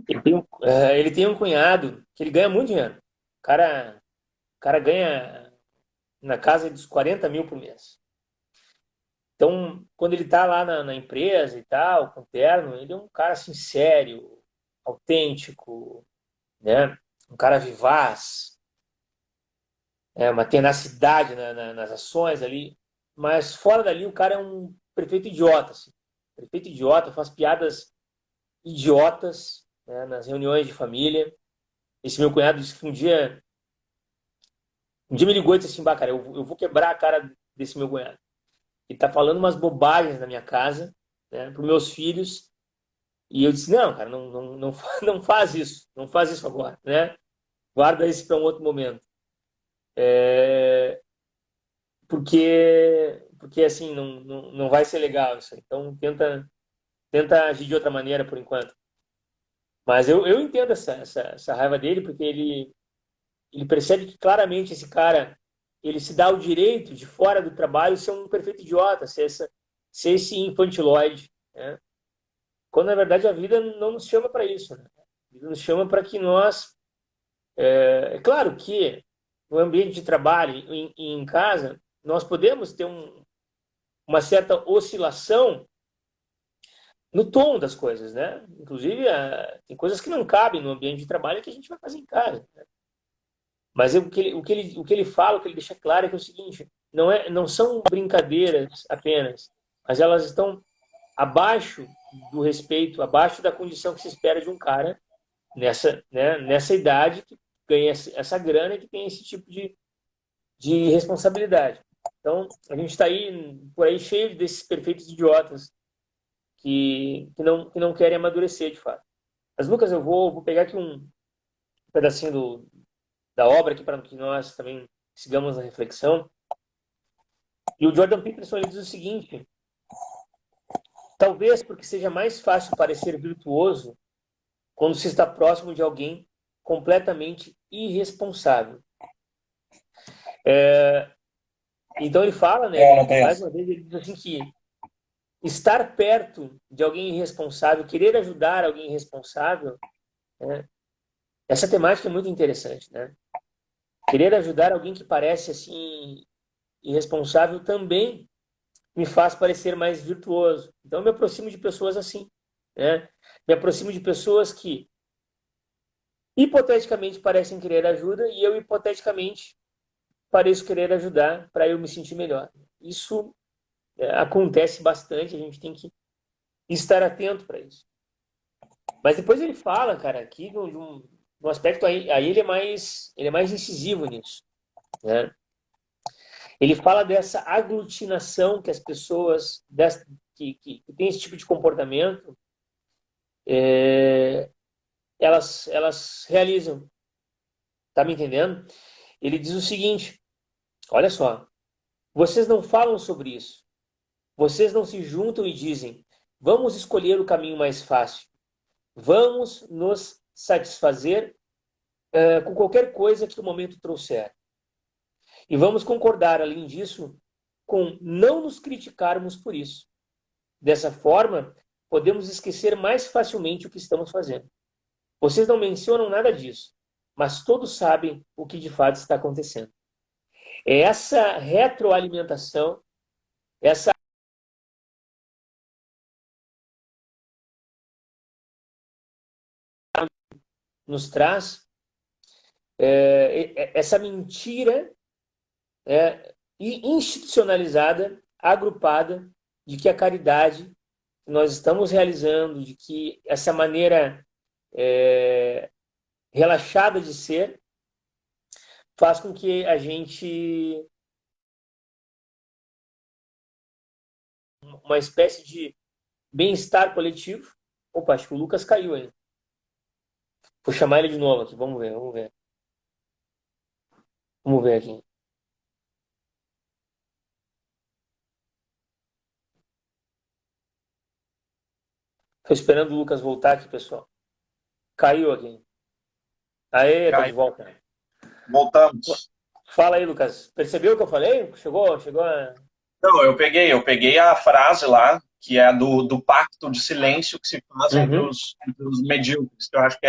Ele tem um cunhado que ele ganha muito dinheiro. O cara ganha na casa dos 40 mil por mês. Então, quando ele tá lá na empresa e tal, com terno, ele é um cara assim, sério, autêntico, né? Um cara vivaz, uma tenacidade nas ações ali. Mas fora dali, o cara é um prefeito idiota, assim. Prefeito idiota, faz piadas idiotas, né, nas reuniões de família. Esse meu cunhado disse que um dia me ligou e disse assim, bah, cara, eu vou quebrar a cara desse meu cunhado. Ele tá falando umas bobagens na minha casa, né, para meus filhos. E eu disse, não, cara, não faz isso. Não faz isso agora, né? Guarda isso para um outro momento. Porque assim, não vai ser legal isso aí. Então, tenta agir de outra maneira por enquanto. Mas eu entendo essa raiva dele, porque ele percebe que claramente esse cara ele se dá o direito de fora do trabalho ser um perfeito idiota, ser esse infantiloide, né? Quando na verdade a vida não nos chama para isso, né? A vida nos chama para que nós, é claro que no ambiente de trabalho e em casa nós podemos ter uma certa oscilação no tom das coisas, né? Inclusive tem coisas que não cabem no ambiente de trabalho que a gente vai fazer em casa, né? Mas o que ele fala, o que ele deixa claro é que é o seguinte: não são brincadeiras apenas, mas elas estão abaixo do respeito, abaixo da condição que se espera de um cara nessa idade que ganha essa grana e que tem esse tipo de responsabilidade. Então, a gente está aí por aí cheio desses perfeitos idiotas que não querem amadurecer de fato. Mas, Lucas, eu vou pegar aqui um pedacinho da obra aqui para que nós também sigamos a reflexão. E o Jordan Peterson ele diz o seguinte: talvez porque seja mais fácil parecer virtuoso quando se está próximo de alguém completamente irresponsável. Então ele fala, né? Não tem Mais essa. uma vez ele diz assim que estar perto de alguém irresponsável, querer ajudar alguém irresponsável, né? Essa temática é muito interessante, né? Querer ajudar alguém que parece assim irresponsável também me faz parecer mais virtuoso. Então, eu me aproximo de pessoas assim, né? Me aproximo de pessoas que hipoteticamente parecem querer ajuda e eu hipoteticamente pareço querer ajudar para eu me sentir melhor. Isso acontece bastante, a gente tem que estar atento para isso. Mas depois ele fala, cara, aqui de um aspecto aí ele é mais incisivo nisso, né? Ele fala dessa aglutinação que as pessoas que têm esse tipo de comportamento, elas realizam. Tá me entendendo? Ele diz o seguinte, olha só, vocês não falam sobre isso. Vocês não se juntam e dizem, vamos escolher o caminho mais fácil. Vamos nos satisfazer com qualquer coisa que o momento trouxer. E vamos concordar, além disso, com não nos criticarmos por isso. Dessa forma, podemos esquecer mais facilmente o que estamos fazendo. Vocês não mencionam nada disso, mas todos sabem o que de fato está acontecendo. É essa retroalimentação, essa nos traz essa mentira institucionalizada, agrupada, de que a caridade que nós estamos realizando, de que essa maneira relaxada de ser, faz com que a gente uma espécie de bem-estar coletivo. Opa, acho que o Lucas caiu aí. Vou chamar ele de novo aqui, vamos ver, vamos ver. Vamos ver aqui. Estou esperando o Lucas voltar aqui, pessoal. Caiu aqui. Aê, tá de volta. Voltamos. Fala aí, Lucas. Percebeu o que eu falei? Chegou a... Não, eu peguei a frase lá, que é do pacto de silêncio que se faz entre os medíocres, que eu acho que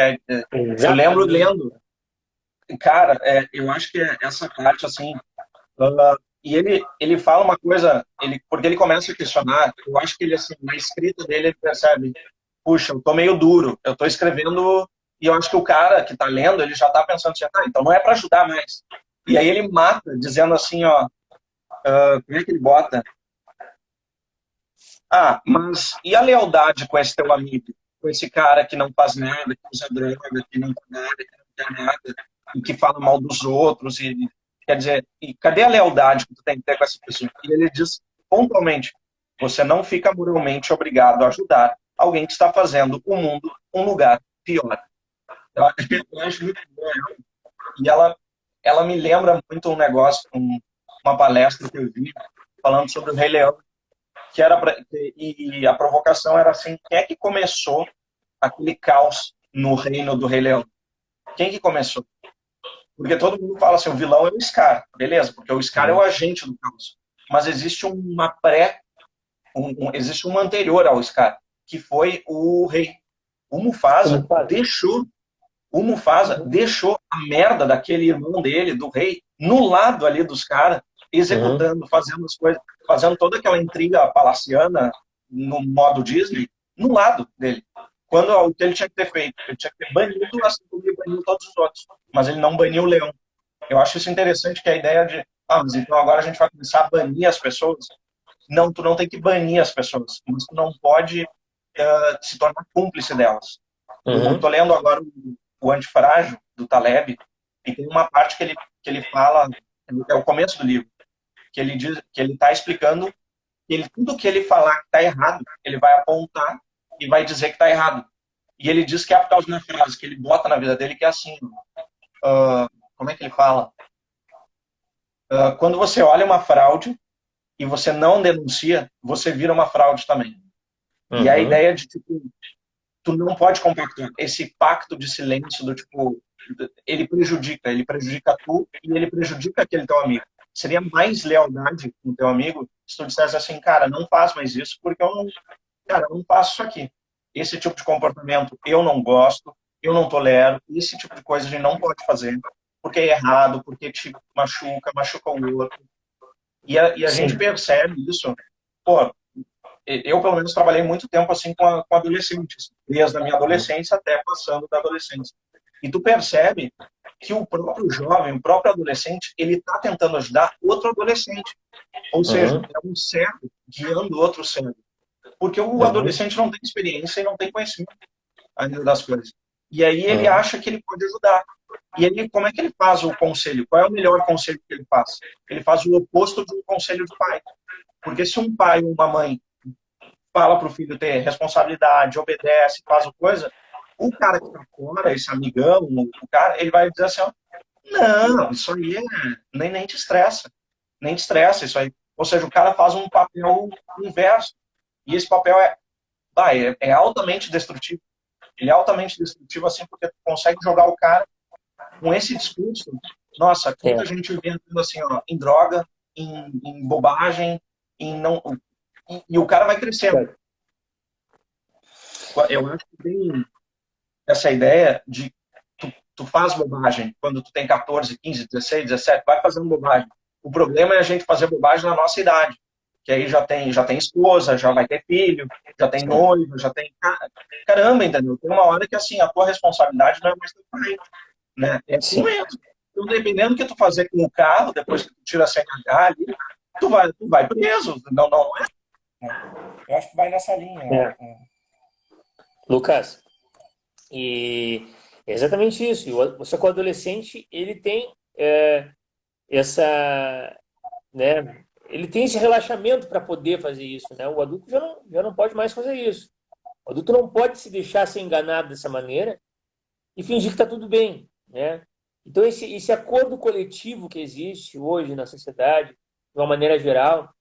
eu lembro lendo. Cara, eu acho que essa parte, assim... e ele fala uma coisa, porque ele começa a questionar, eu acho que ele, assim, na escrita dele, ele percebe, puxa, eu tô meio duro, eu tô escrevendo, e eu acho que o cara que tá lendo, ele já tá pensando assim, então não é para ajudar mais. E aí ele mata, dizendo assim, ó, como é que ele bota? Mas e a lealdade com esse teu amigo? Com esse cara que não faz nada, que usa droga, que não faz nada, que não quer nada, e que fala mal dos outros, e quer dizer, e cadê a lealdade que tu tem que ter com essa pessoa? E ele diz pontualmente, você não fica moralmente obrigado a ajudar alguém que está fazendo o mundo um lugar pior. Eu acho muito bom. E ela me lembra muito um negócio, uma palestra que eu vi, falando sobre o Rei Leão, que era e a provocação era assim, quem é que começou aquele caos no reino do Rei Leão? Quem que começou? Porque todo mundo fala assim, o vilão é o Scar, beleza, porque o Scar é o agente do caos. Mas existe existe um anterior ao Scar, que foi o rei. O Mufasa deixou a merda daquele irmão dele, do rei, no lado ali dos caras, executando, fazendo as coisas, fazendo toda aquela intriga palaciana no modo Disney, no lado dele. Quando o que ele tinha que ter feito? Ele tinha que ter banido, assim como ele baniu todos os outros. Mas ele não baniu o leão. Eu acho isso interessante, que a ideia de, mas então agora a gente vai começar a banir as pessoas. Não, tu não tem que banir as pessoas, mas tu não pode se tornar cúmplice delas. Eu tô lendo agora o Antifrágil, do Taleb, e tem uma parte que ele fala, é o começo do livro, que ele diz, que ele está explicando que tudo que ele falar que está errado, ele vai apontar e vai dizer que está errado. E ele diz que é por causa de uma frase que ele bota na vida dele, que é assim, como é que ele fala? Quando você olha uma fraude e você não denuncia, você vira uma fraude também. E a ideia de, tipo, tu não pode compactuar. Esse pacto de silêncio do tipo, ele prejudica tu e ele prejudica aquele teu amigo. Seria mais lealdade com o teu amigo se tu dissesse assim, cara, não faz mais isso porque eu não faço isso aqui. Esse tipo de comportamento eu não gosto, eu não tolero, esse tipo de coisa a gente não pode fazer porque é errado, porque te machuca o outro. E a gente percebe isso, pô, eu, pelo menos, trabalhei muito tempo assim com adolescentes, desde a minha adolescência até passando da adolescência. E tu percebe que o próprio jovem, o próprio adolescente, ele está tentando ajudar outro adolescente. Ou seja, é um cego guiando outro cego. Porque o adolescente não tem experiência e não tem conhecimento ainda das coisas. E aí ele acha que ele pode ajudar. E ele, como é que ele faz o conselho? Qual é o melhor conselho que ele faz? Ele faz o oposto de um conselho de pai. Porque se um pai ou uma mãe fala para o filho ter responsabilidade, obedece, faz o coisa, o cara que está fora, esse amigão, o cara, ele vai dizer assim, ó, não, isso aí nem te estressa. Nem te estressa isso aí. Ou seja, o cara faz um papel inverso. E esse papel é altamente destrutivo. Ele é altamente destrutivo, assim, porque tu consegue jogar o cara com esse discurso. Nossa, quanta É, gente vem entrando assim, ó, em droga, em bobagem, em não. E o cara vai crescendo. Eu acho que tem essa ideia de tu faz bobagem quando tu tem 14, 15, 16, 17, vai fazendo bobagem. O problema é a gente fazer bobagem na nossa idade, que aí já tem esposa, já vai ter filho, já tem noivo, já tem caramba, entendeu? Tem uma hora que assim a tua responsabilidade não é mais teu pai, né? É tu sim. mesmo. Então, dependendo do que tu fazer com o carro, depois que tu tira a CNH ali, tu vai preso. Não é? Eu acho que vai nessa linha. É. Lucas, e é exatamente isso. Só que o adolescente, ele tem essa, né? Ele tem esse relaxamento para poder fazer isso, né? O adulto já não pode mais fazer isso. O adulto não pode se deixar ser enganado dessa maneira e fingir que está tudo bem, né? Então, esse acordo coletivo que existe hoje na sociedade, de uma maneira geral,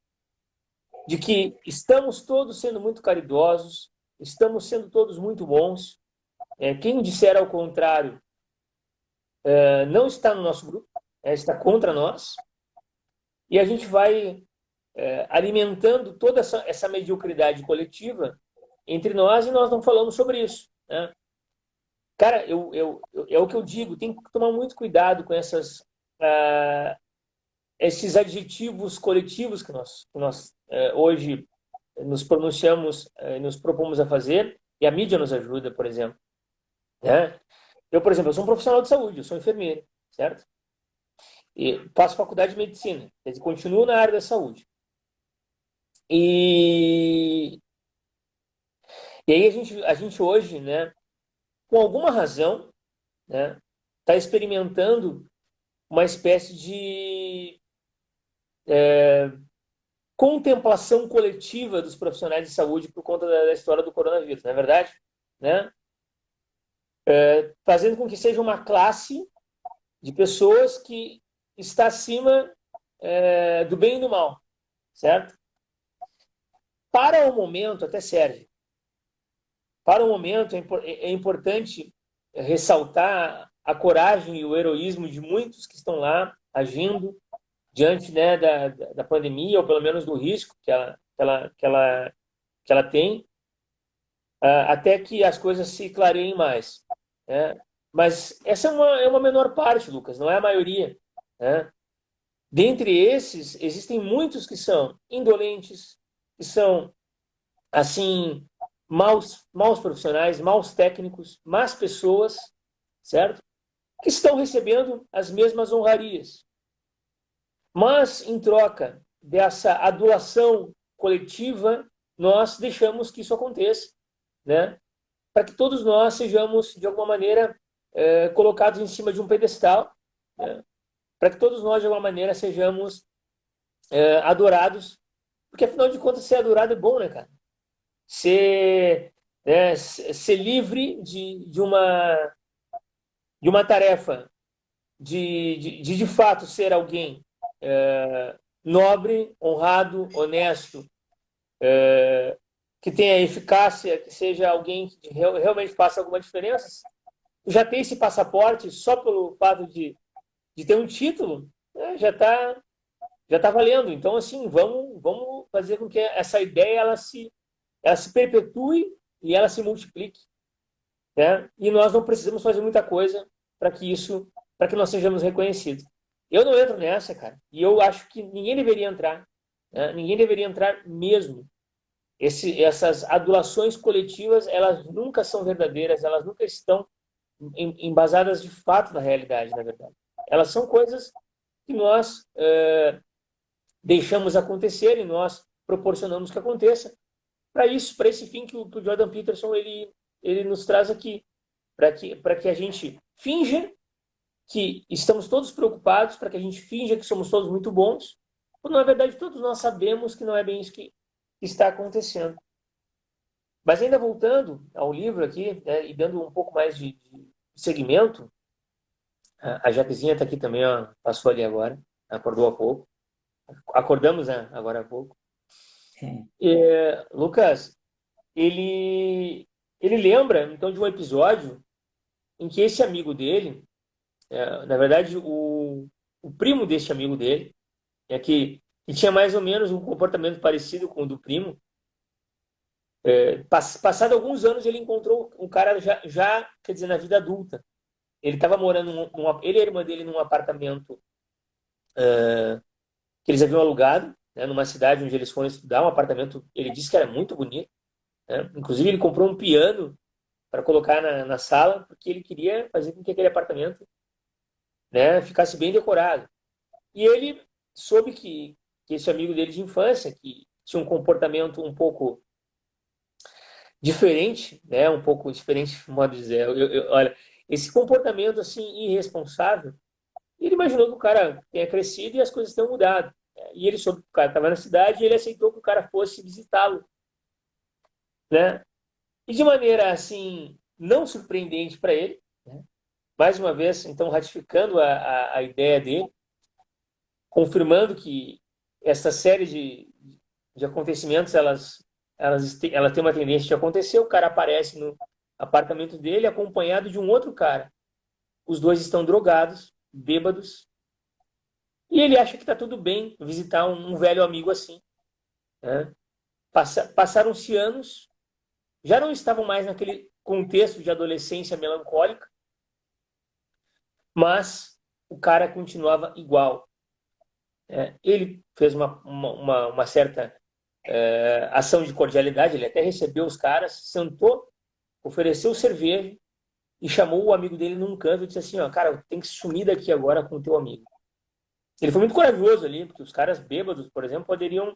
de que estamos todos sendo muito caridosos, estamos sendo todos muito bons. Quem disser ao contrário não está no nosso grupo, está contra nós, e a gente vai alimentando toda essa mediocridade coletiva entre nós e nós não falamos sobre isso, né? Cara, é o que eu digo, tem que tomar muito cuidado com esses adjetivos coletivos que nós hoje nos pronunciamos, nos propomos a fazer, e a mídia nos ajuda, por exemplo, né? Eu, por exemplo, eu sou um profissional de saúde, eu sou enfermeiro, certo? E faço faculdade de medicina, quer dizer, continuo na área da saúde. E, e aí a gente hoje, né, com alguma razão, né, está experimentando uma espécie de contemplação coletiva dos profissionais de saúde por conta da história do coronavírus, não é verdade? Né? Fazendo com que seja uma classe de pessoas que está acima do bem e do mal, certo? Para o momento, até serve. Para o momento, é importante ressaltar a coragem e o heroísmo de muitos que estão lá agindo diante, né, da pandemia, ou pelo menos do risco que ela tem, até que as coisas se clareiem mais, né? Mas essa é uma menor parte, Lucas, não é a maioria, né? Dentre esses, existem muitos que são indolentes, que são, assim, maus profissionais, maus técnicos, más pessoas, certo? Que estão recebendo as mesmas honrarias. Mas, em troca dessa adulação coletiva, nós deixamos que isso aconteça, né? Para que todos nós sejamos, de alguma maneira, colocados em cima de um pedestal, né? Para que todos nós, de alguma maneira, sejamos adorados, porque, afinal de contas, ser adorado é bom, né, cara? Ser livre de uma tarefa, de fato ser alguém nobre, honrado, honesto, que tenha eficácia, que seja alguém que realmente faça alguma diferença. Já tem esse passaporte só pelo fato de ter um título, né, já tá valendo. Então, assim, vamos fazer com que essa ideia ela se perpetue e ela se multiplique, né? E nós não precisamos fazer muita coisa para que nós sejamos reconhecidos. Eu não entro nessa, cara. E eu acho que ninguém deveria entrar, né? Ninguém deveria entrar mesmo. Essas adulações coletivas, elas nunca são verdadeiras, elas nunca estão embasadas de fato na realidade, na verdade. Elas são coisas que nós deixamos acontecer e nós proporcionamos que aconteça para isso, para esse fim que o Jordan Peterson ele nos traz aqui, para que a gente finja que estamos todos preocupados para que a gente finja que somos todos muito bons, quando na verdade todos nós sabemos que não é bem isso que está acontecendo. Mas ainda voltando ao livro aqui, né, e dando um pouco mais de segmento, a Jaquezinha está aqui também, ó, passou ali agora, acordou há pouco. Acordamos, né, agora há pouco. Lucas, ele lembra, então, de um episódio em que esse amigo dele, na verdade, o primo desse amigo dele, que tinha mais ou menos um comportamento parecido com o do primo, passado alguns anos ele encontrou um cara já, quer dizer, na vida adulta. Ele estava morando, ele e a irmã dele num apartamento que eles haviam alugado, né, numa cidade onde eles foram estudar, um apartamento, ele disse que era muito bonito, né? Inclusive ele comprou um piano para colocar na sala, porque ele queria fazer com que aquele apartamento, né, ficasse bem decorado. E ele soube que esse amigo dele de infância, que tinha um comportamento um pouco diferente, né, um pouco diferente, modo de dizer, olha, esse comportamento assim irresponsável, ele imaginou que o cara tenha crescido e as coisas tenham mudado. E ele soube que o cara estava na cidade e ele aceitou que o cara fosse visitá-lo, né? E de maneira assim não surpreendente para ele, né? Mais uma vez, então ratificando a ideia dele, confirmando que essa série de acontecimentos ela tem uma tendência de acontecer. O cara aparece no apartamento dele acompanhado de um outro cara. Os dois estão drogados, bêbados, e ele acha que está tudo bem visitar um velho amigo assim, né? Passaram-se anos, já não estavam mais naquele contexto de adolescência melancólica, mas o cara continuava igual. Ele fez uma certa ação de cordialidade, ele até recebeu os caras, sentou, ofereceu cerveja e chamou o amigo dele num canto e disse assim, ó, cara, tem que sumir daqui agora com o teu amigo. Ele foi muito corajoso ali, porque os caras bêbados, por exemplo, poderiam,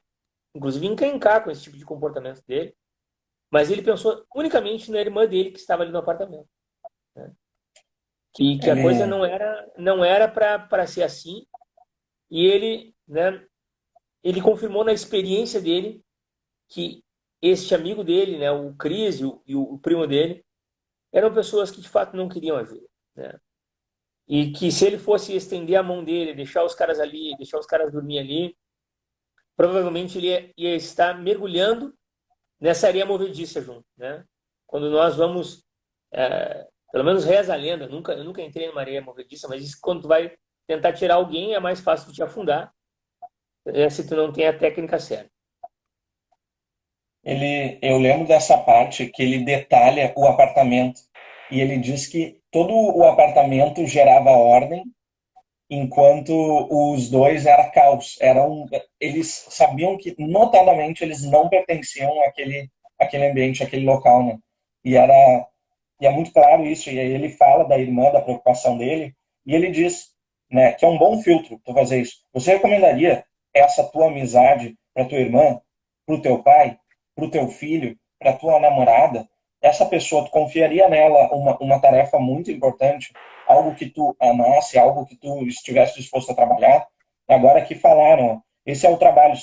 inclusive, encrencar com esse tipo de comportamento dele, mas ele pensou unicamente na irmã dele que estava ali no apartamento, né? Que a coisa Ele, não era para ser assim, e ele, né, ele confirmou na experiência dele que este amigo dele, né, o Cris e o primo dele, eram pessoas que de fato não queriam ajuda, né? E que se ele fosse estender a mão dele, deixar os caras ali, deixar os caras dormir ali, provavelmente ele ia estar mergulhando nessa areia movediça junto, né? Quando nós vamos, pelo menos reza a lenda, eu nunca entrei numa areia movediça, mas diz que quando tu vai tentar tirar alguém é mais fácil de te afundar, se tu não tem a técnica certa. eu lembro dessa parte que ele detalha o apartamento e ele diz que todo o apartamento gerava ordem enquanto os dois era caos. Eles sabiam que, notadamente, eles não pertenciam àquele ambiente, àquele local, né? E, era, e é muito claro isso. E aí ele fala da irmã, da preocupação dele, e ele diz, né, que é um bom filtro tu fazer isso. Você recomendaria essa tua amizade para tua irmã, para o teu pai, para o teu filho, para tua namorada? Essa pessoa, tu confiaria nela uma tarefa muito importante, algo que tu amasse, algo que tu estivesse disposto a trabalhar? Agora que falaram, esse é o trabalho,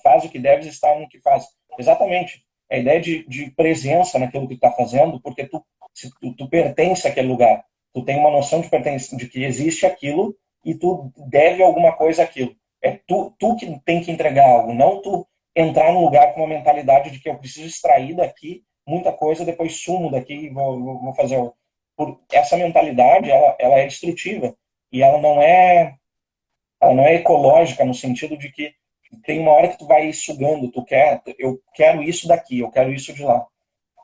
faz o que deves, estar no que faz. Exatamente. A ideia de presença naquilo que tu está fazendo, porque tu pertence àquele lugar. Tu tem uma noção de que existe aquilo e tu deve alguma coisa àquilo. É tu que tem que entregar algo, não tu entrar num lugar com uma mentalidade de que eu preciso extrair daqui muita coisa, depois sumo daqui e vou fazer. Essa mentalidade, ela é destrutiva e ela não é ecológica no sentido de que tem uma hora que tu vai sugando, eu quero isso daqui, eu quero isso de lá.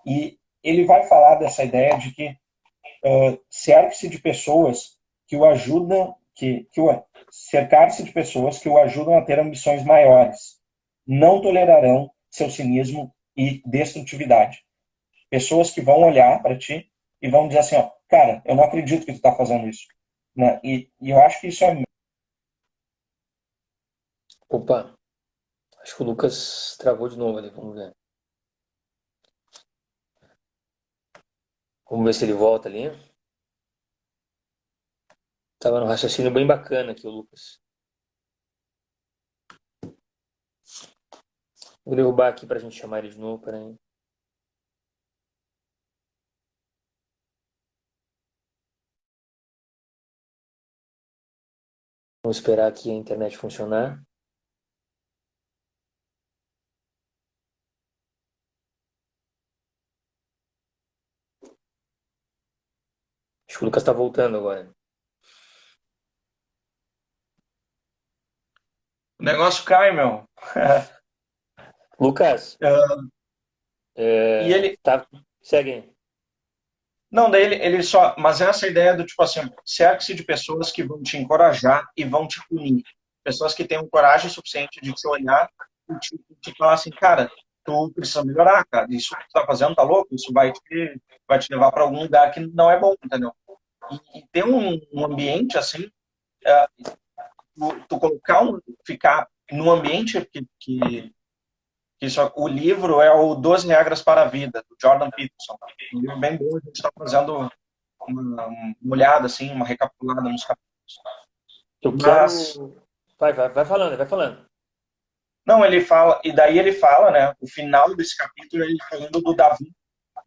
E ele vai falar dessa ideia de que cerque-se de pessoas que o ajudam, cercar-se de pessoas que o ajudam a ter ambições maiores. Não tolerarão seu cinismo e destrutividade. Pessoas que vão olhar para ti e vão dizer assim, ó, cara, eu não acredito que tu está fazendo isso. Né? E eu acho que isso é... Opa, acho que o Lucas travou de novo ali, vamos ver. Vamos ver se ele volta ali. Estava num raciocínio bem bacana aqui, o Lucas. Vou derrubar aqui para a gente chamar ele de novo. Peraí. Vamos esperar aqui a internet funcionar. Acho que o Lucas está voltando agora. O negócio cai, meu. Lucas, E ele, tá, segue aí. não, daí ele só, mas essa ideia do tipo assim, cerque-se de pessoas que vão te encorajar e vão te punir. Pessoas que tenham coragem suficiente de te olhar e te falar assim, cara, tu precisa melhorar, cara, isso que tu tá fazendo tá louco, isso vai te levar para algum lugar que não é bom, entendeu? E ter um ambiente assim, é, tu colocar ficar num ambiente que isso, o livro é o 12 Regras para a Vida, do Jordan Peterson. Um livro bem bom, a gente está fazendo uma olhada, assim, uma recapitulada nos capítulos. Eu Mas, quero. Vai falando, vai falando. não, ele fala, e daí ele fala, né, o final desse capítulo, ele falando do Davi,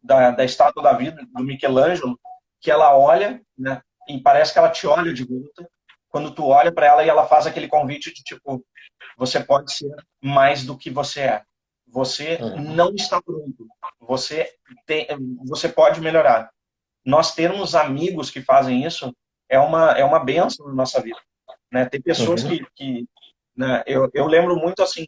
da estátua Davi, do Michelangelo, que ela olha, né, e parece que ela te olha de volta, quando tu olha para ela e ela faz aquele convite de tipo, você pode ser mais do que você é. Você Uhum. não está pronto. Você tem, você pode melhorar. Nós termos amigos que fazem isso é uma benção na nossa vida, né? Tem pessoas Uhum. né, eu lembro muito assim,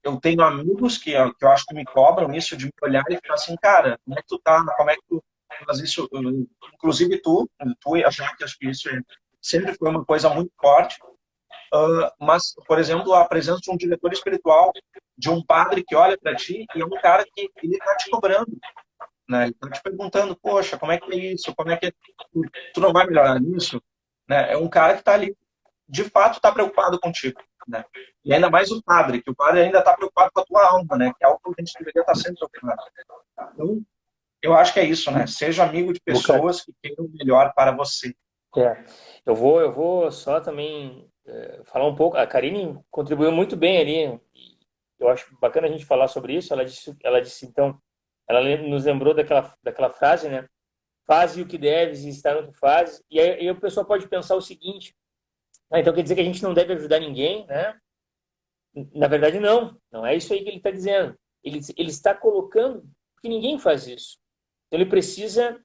eu tenho amigos que eu acho que me cobram isso de me olhar e ficar assim, cara, como é que tu tá? Como é que tu faz isso? Inclusive tu e a Jaque, acho que isso sempre foi uma coisa muito forte. Mas, por exemplo, a presença de um diretor espiritual, de um padre que olha para ti e é um cara que ele está te cobrando, né? Ele está te perguntando, poxa, como é que é isso? Como é que tu não vai melhorar nisso? Né? É um cara que está ali, de fato, está preocupado contigo, né? E ainda mais o padre, que o padre ainda está preocupado com a tua alma, né? Que é algo que a gente deveria estar sempre preocupado. Então, eu acho que é isso, né? Seja amigo de Lucas, pessoas que queiram o melhor para você. é, eu vou só também falar um pouco. A Karine contribuiu muito bem ali. E eu acho bacana a gente falar sobre isso. Ela disse então, nos lembrou daquela frase, né? Faze o que deves e está no que fazes. E aí o pessoal pode pensar o seguinte: então quer dizer que a gente não deve ajudar ninguém, né? Na verdade, não. Não é isso aí que ele está dizendo. Ele está colocando que ninguém faz isso. Então ele precisa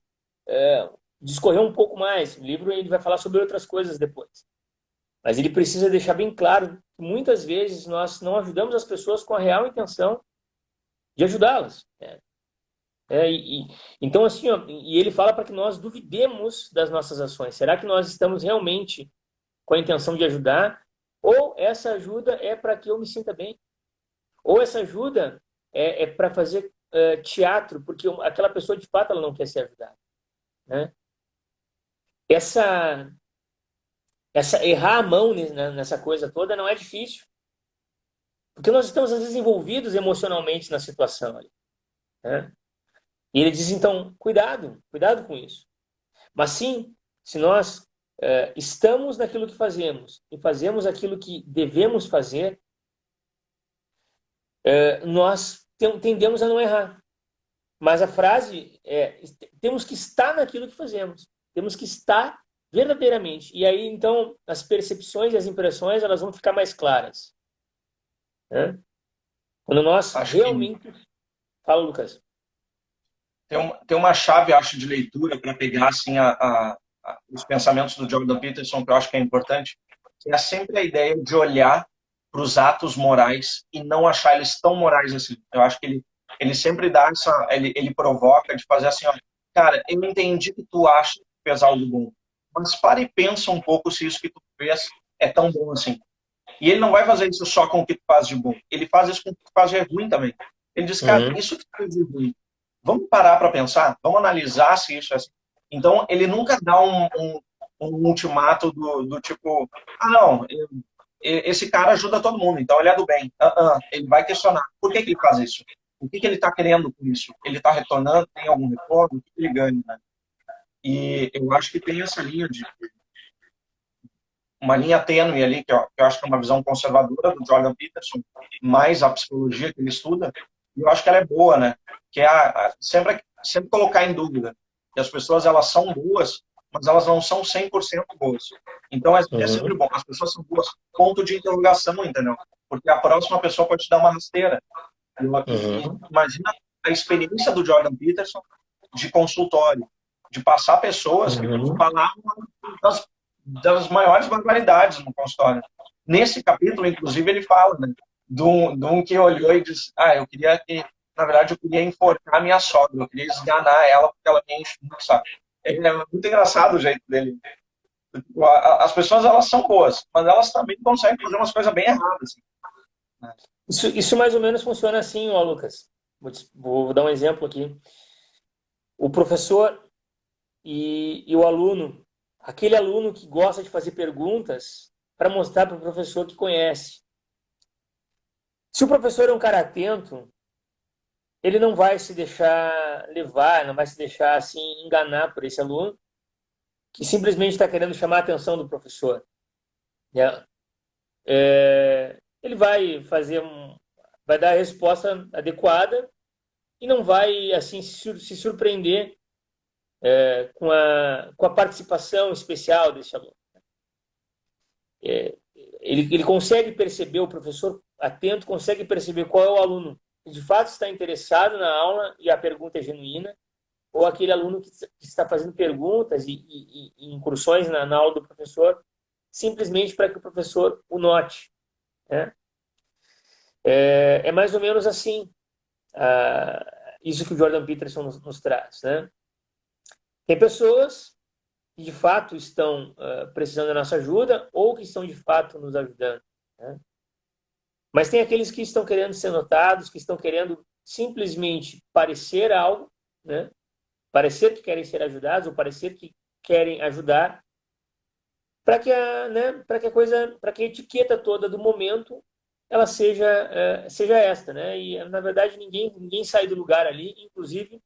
discorrer um pouco mais. O livro ele vai falar sobre outras coisas depois. Mas ele precisa deixar bem claro que muitas vezes nós não ajudamos as pessoas com a real intenção de ajudá-las. Então, assim, ó, e ele fala para que nós duvidemos das nossas ações. Será que nós estamos realmente com a intenção de ajudar? Ou essa ajuda é para que eu me sinta bem? Ou essa ajuda é para fazer teatro, porque aquela pessoa de fato ela não quer ser ajudada, né? Essa, essa errar a mão nessa coisa toda não é difícil, porque nós estamos às vezes envolvidos emocionalmente na situação ali, né? E ele diz então, cuidado com isso. Mas sim, se nós estamos naquilo que fazemos e fazemos aquilo que devemos fazer, nós tendemos a não errar. Mas a frase é: temos que estar naquilo que fazemos. Temos que estar verdadeiramente. E aí, então, as percepções e as impressões elas vão ficar mais claras, né? Quando nós Acho que realmente... Fala, Lucas. tem uma chave, acho, de leitura para pegar assim, os pensamentos do Jordan Peterson, que eu acho que é importante, que é sempre a ideia de olhar para os atos morais e não achar eles tão morais assim. Eu acho que ele sempre dá essa, ele provoca de fazer assim, ó, cara, eu entendi que tu acha que fez algo bom, mas para e pensa um pouco se isso que tu fez é tão bom assim. E ele não vai fazer isso só com o que tu faz de bom, ele faz isso com o que tu faz de ruim também. Ele diz, cara, Uhum. isso que tu fez de ruim, vamos parar para pensar, vamos analisar se isso é assim. Então, ele nunca dá um ultimato do tipo, ah, não, esse cara ajuda todo mundo, então ele é do bem. Ele vai questionar, por que ele faz isso? O que ele está querendo com isso? Ele está retornando, tem algum retorno? O que ele ganha? Né? E eu acho que tem essa linha uma linha tênue ali, que eu acho que é uma visão conservadora do Jordan Peterson, mais a psicologia que ele estuda, e eu acho que ela é boa, né? Que é sempre colocar em dúvida que as pessoas, elas são boas, mas elas não são 100% boas. Então, é sempre Uhum. bom. As pessoas são boas, ponto de interrogação, entendeu? Porque a próxima pessoa pode te dar uma rasteira. E Uhum. imagina a experiência do Jordan Peterson de consultório, de passar pessoas que Uhum. falavam das maiores barbaridades no consultório. Nesse capítulo, inclusive, ele fala, né, de um que olhou e disse, eu queria que, na verdade, eu queria enforcar a minha sogra, eu queria esganar ela porque ela me enche muito, sabe? É muito engraçado o jeito dele. As pessoas, elas são boas, mas elas também conseguem fazer umas coisas bem erradas. Assim, né? Isso mais ou menos funciona assim, ó, Lucas. Vou dar um exemplo aqui. O professor e o aluno, aquele aluno que gosta de fazer perguntas para mostrar para o professor que conhece. Se o professor é um cara atento, ele não vai se deixar levar, não vai se deixar assim enganar por esse aluno que simplesmente está querendo chamar a atenção do professor, né? Ele vai dar a resposta adequada e não vai assim se surpreender com a participação especial desse aluno. Ele consegue perceber, o professor atento consegue perceber qual é o aluno que de fato está interessado na aula e a pergunta é genuína, ou aquele aluno que está fazendo perguntas e incursões na aula do professor simplesmente para que o professor o note, né? É mais ou menos assim, isso que o Jordan Peterson nos traz, né? Tem pessoas que de fato estão precisando da nossa ajuda ou que estão de fato nos ajudando, né? Mas tem aqueles que estão querendo ser notados, que estão querendo simplesmente parecer algo, né? Parecer que querem ser ajudados ou parecer que querem ajudar, para que para que a etiqueta toda do momento ela seja esta, né? E na verdade ninguém sai do lugar ali, inclusive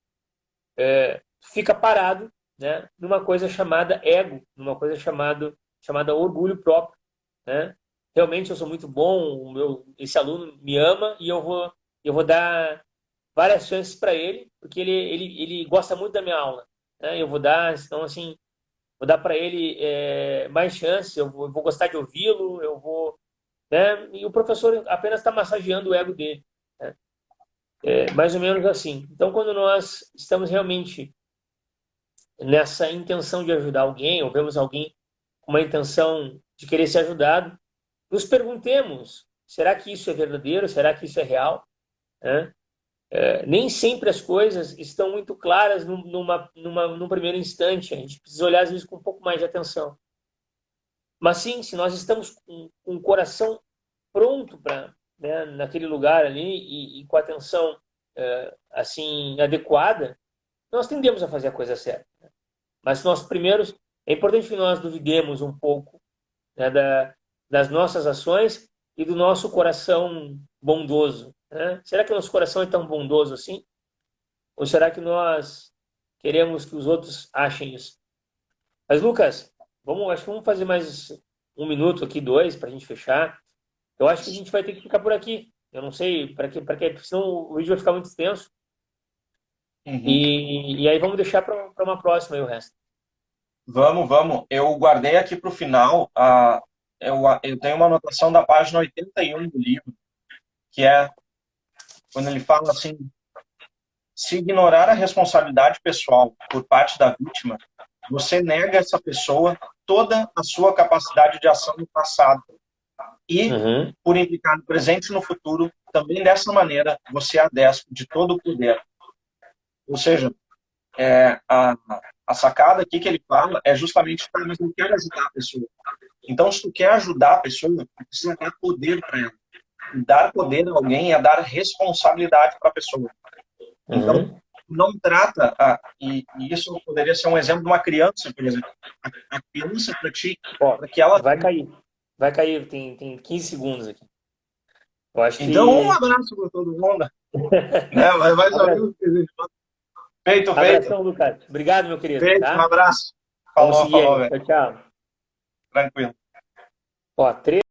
fica parado, né? Numa coisa chamada ego, numa coisa chamada orgulho próprio, né? Realmente eu sou muito bom, esse aluno me ama e eu vou dar várias chances para ele, porque ele gosta muito da minha aula, né? Eu vou dar, então assim, vou dar para ele mais chances, eu vou gostar de ouvi-lo, né? E o professor apenas está massageando o ego dele, né? Mais ou menos assim. Então, quando nós estamos realmente nessa intenção de ajudar alguém, ou vemos alguém com uma intenção de querer ser ajudado, nos perguntemos: será que isso é verdadeiro? Será que isso é real? Né? Nem sempre as coisas estão muito claras num primeiro instante. A gente precisa olhar às vezes com um pouco mais de atenção. Mas sim, se nós estamos com o coração pronto para, né, naquele lugar ali e com a atenção assim adequada, nós tendemos a fazer a coisa certa. Mas nós primeiros é importante que nós duvidemos um pouco, né, das nossas ações e do nosso coração bondoso, né? Será que o nosso coração é tão bondoso assim? Ou será que nós queremos que os outros achem isso? Mas, Lucas, acho que vamos fazer mais um minuto aqui, dois, para a gente fechar. Eu acho que a gente vai ter que ficar por aqui. Eu não sei para que, senão o vídeo vai ficar muito extenso. Uhum. E aí vamos deixar para uma próxima aí o resto. Vamos, vamos. Eu guardei aqui para o final. Eu tenho uma anotação da página 81 do livro, que é quando ele fala assim: se ignorar a responsabilidade pessoal por parte da vítima, você nega a essa pessoa toda a sua capacidade de ação no passado. E, Uhum. por implicar no presente e no futuro, também dessa maneira você é despe de todo o poder. Ou seja, a sacada aqui que ele fala é justamente, mas eu quero ajudar a pessoa. Então, se tu quer ajudar a pessoa, tu precisa dar poder para ela. E dar poder a alguém é dar responsabilidade para a pessoa. Então, Uhum. não trata, e isso poderia ser um exemplo de uma criança, por exemplo. A criança, para ti, Ó, para que ela. vai cair. Vai cair, tem 15 segundos aqui. Eu acho Então, um que. abraço para todo mundo. Né? Mais ou Abra- menos. Feito, feito. Abração, Lucas. Obrigado, meu querido, Feito, um tá? abraço. Vamos Falou, seguir falou, aí. velho. Tchau, tchau. Tranquilo. Ó, três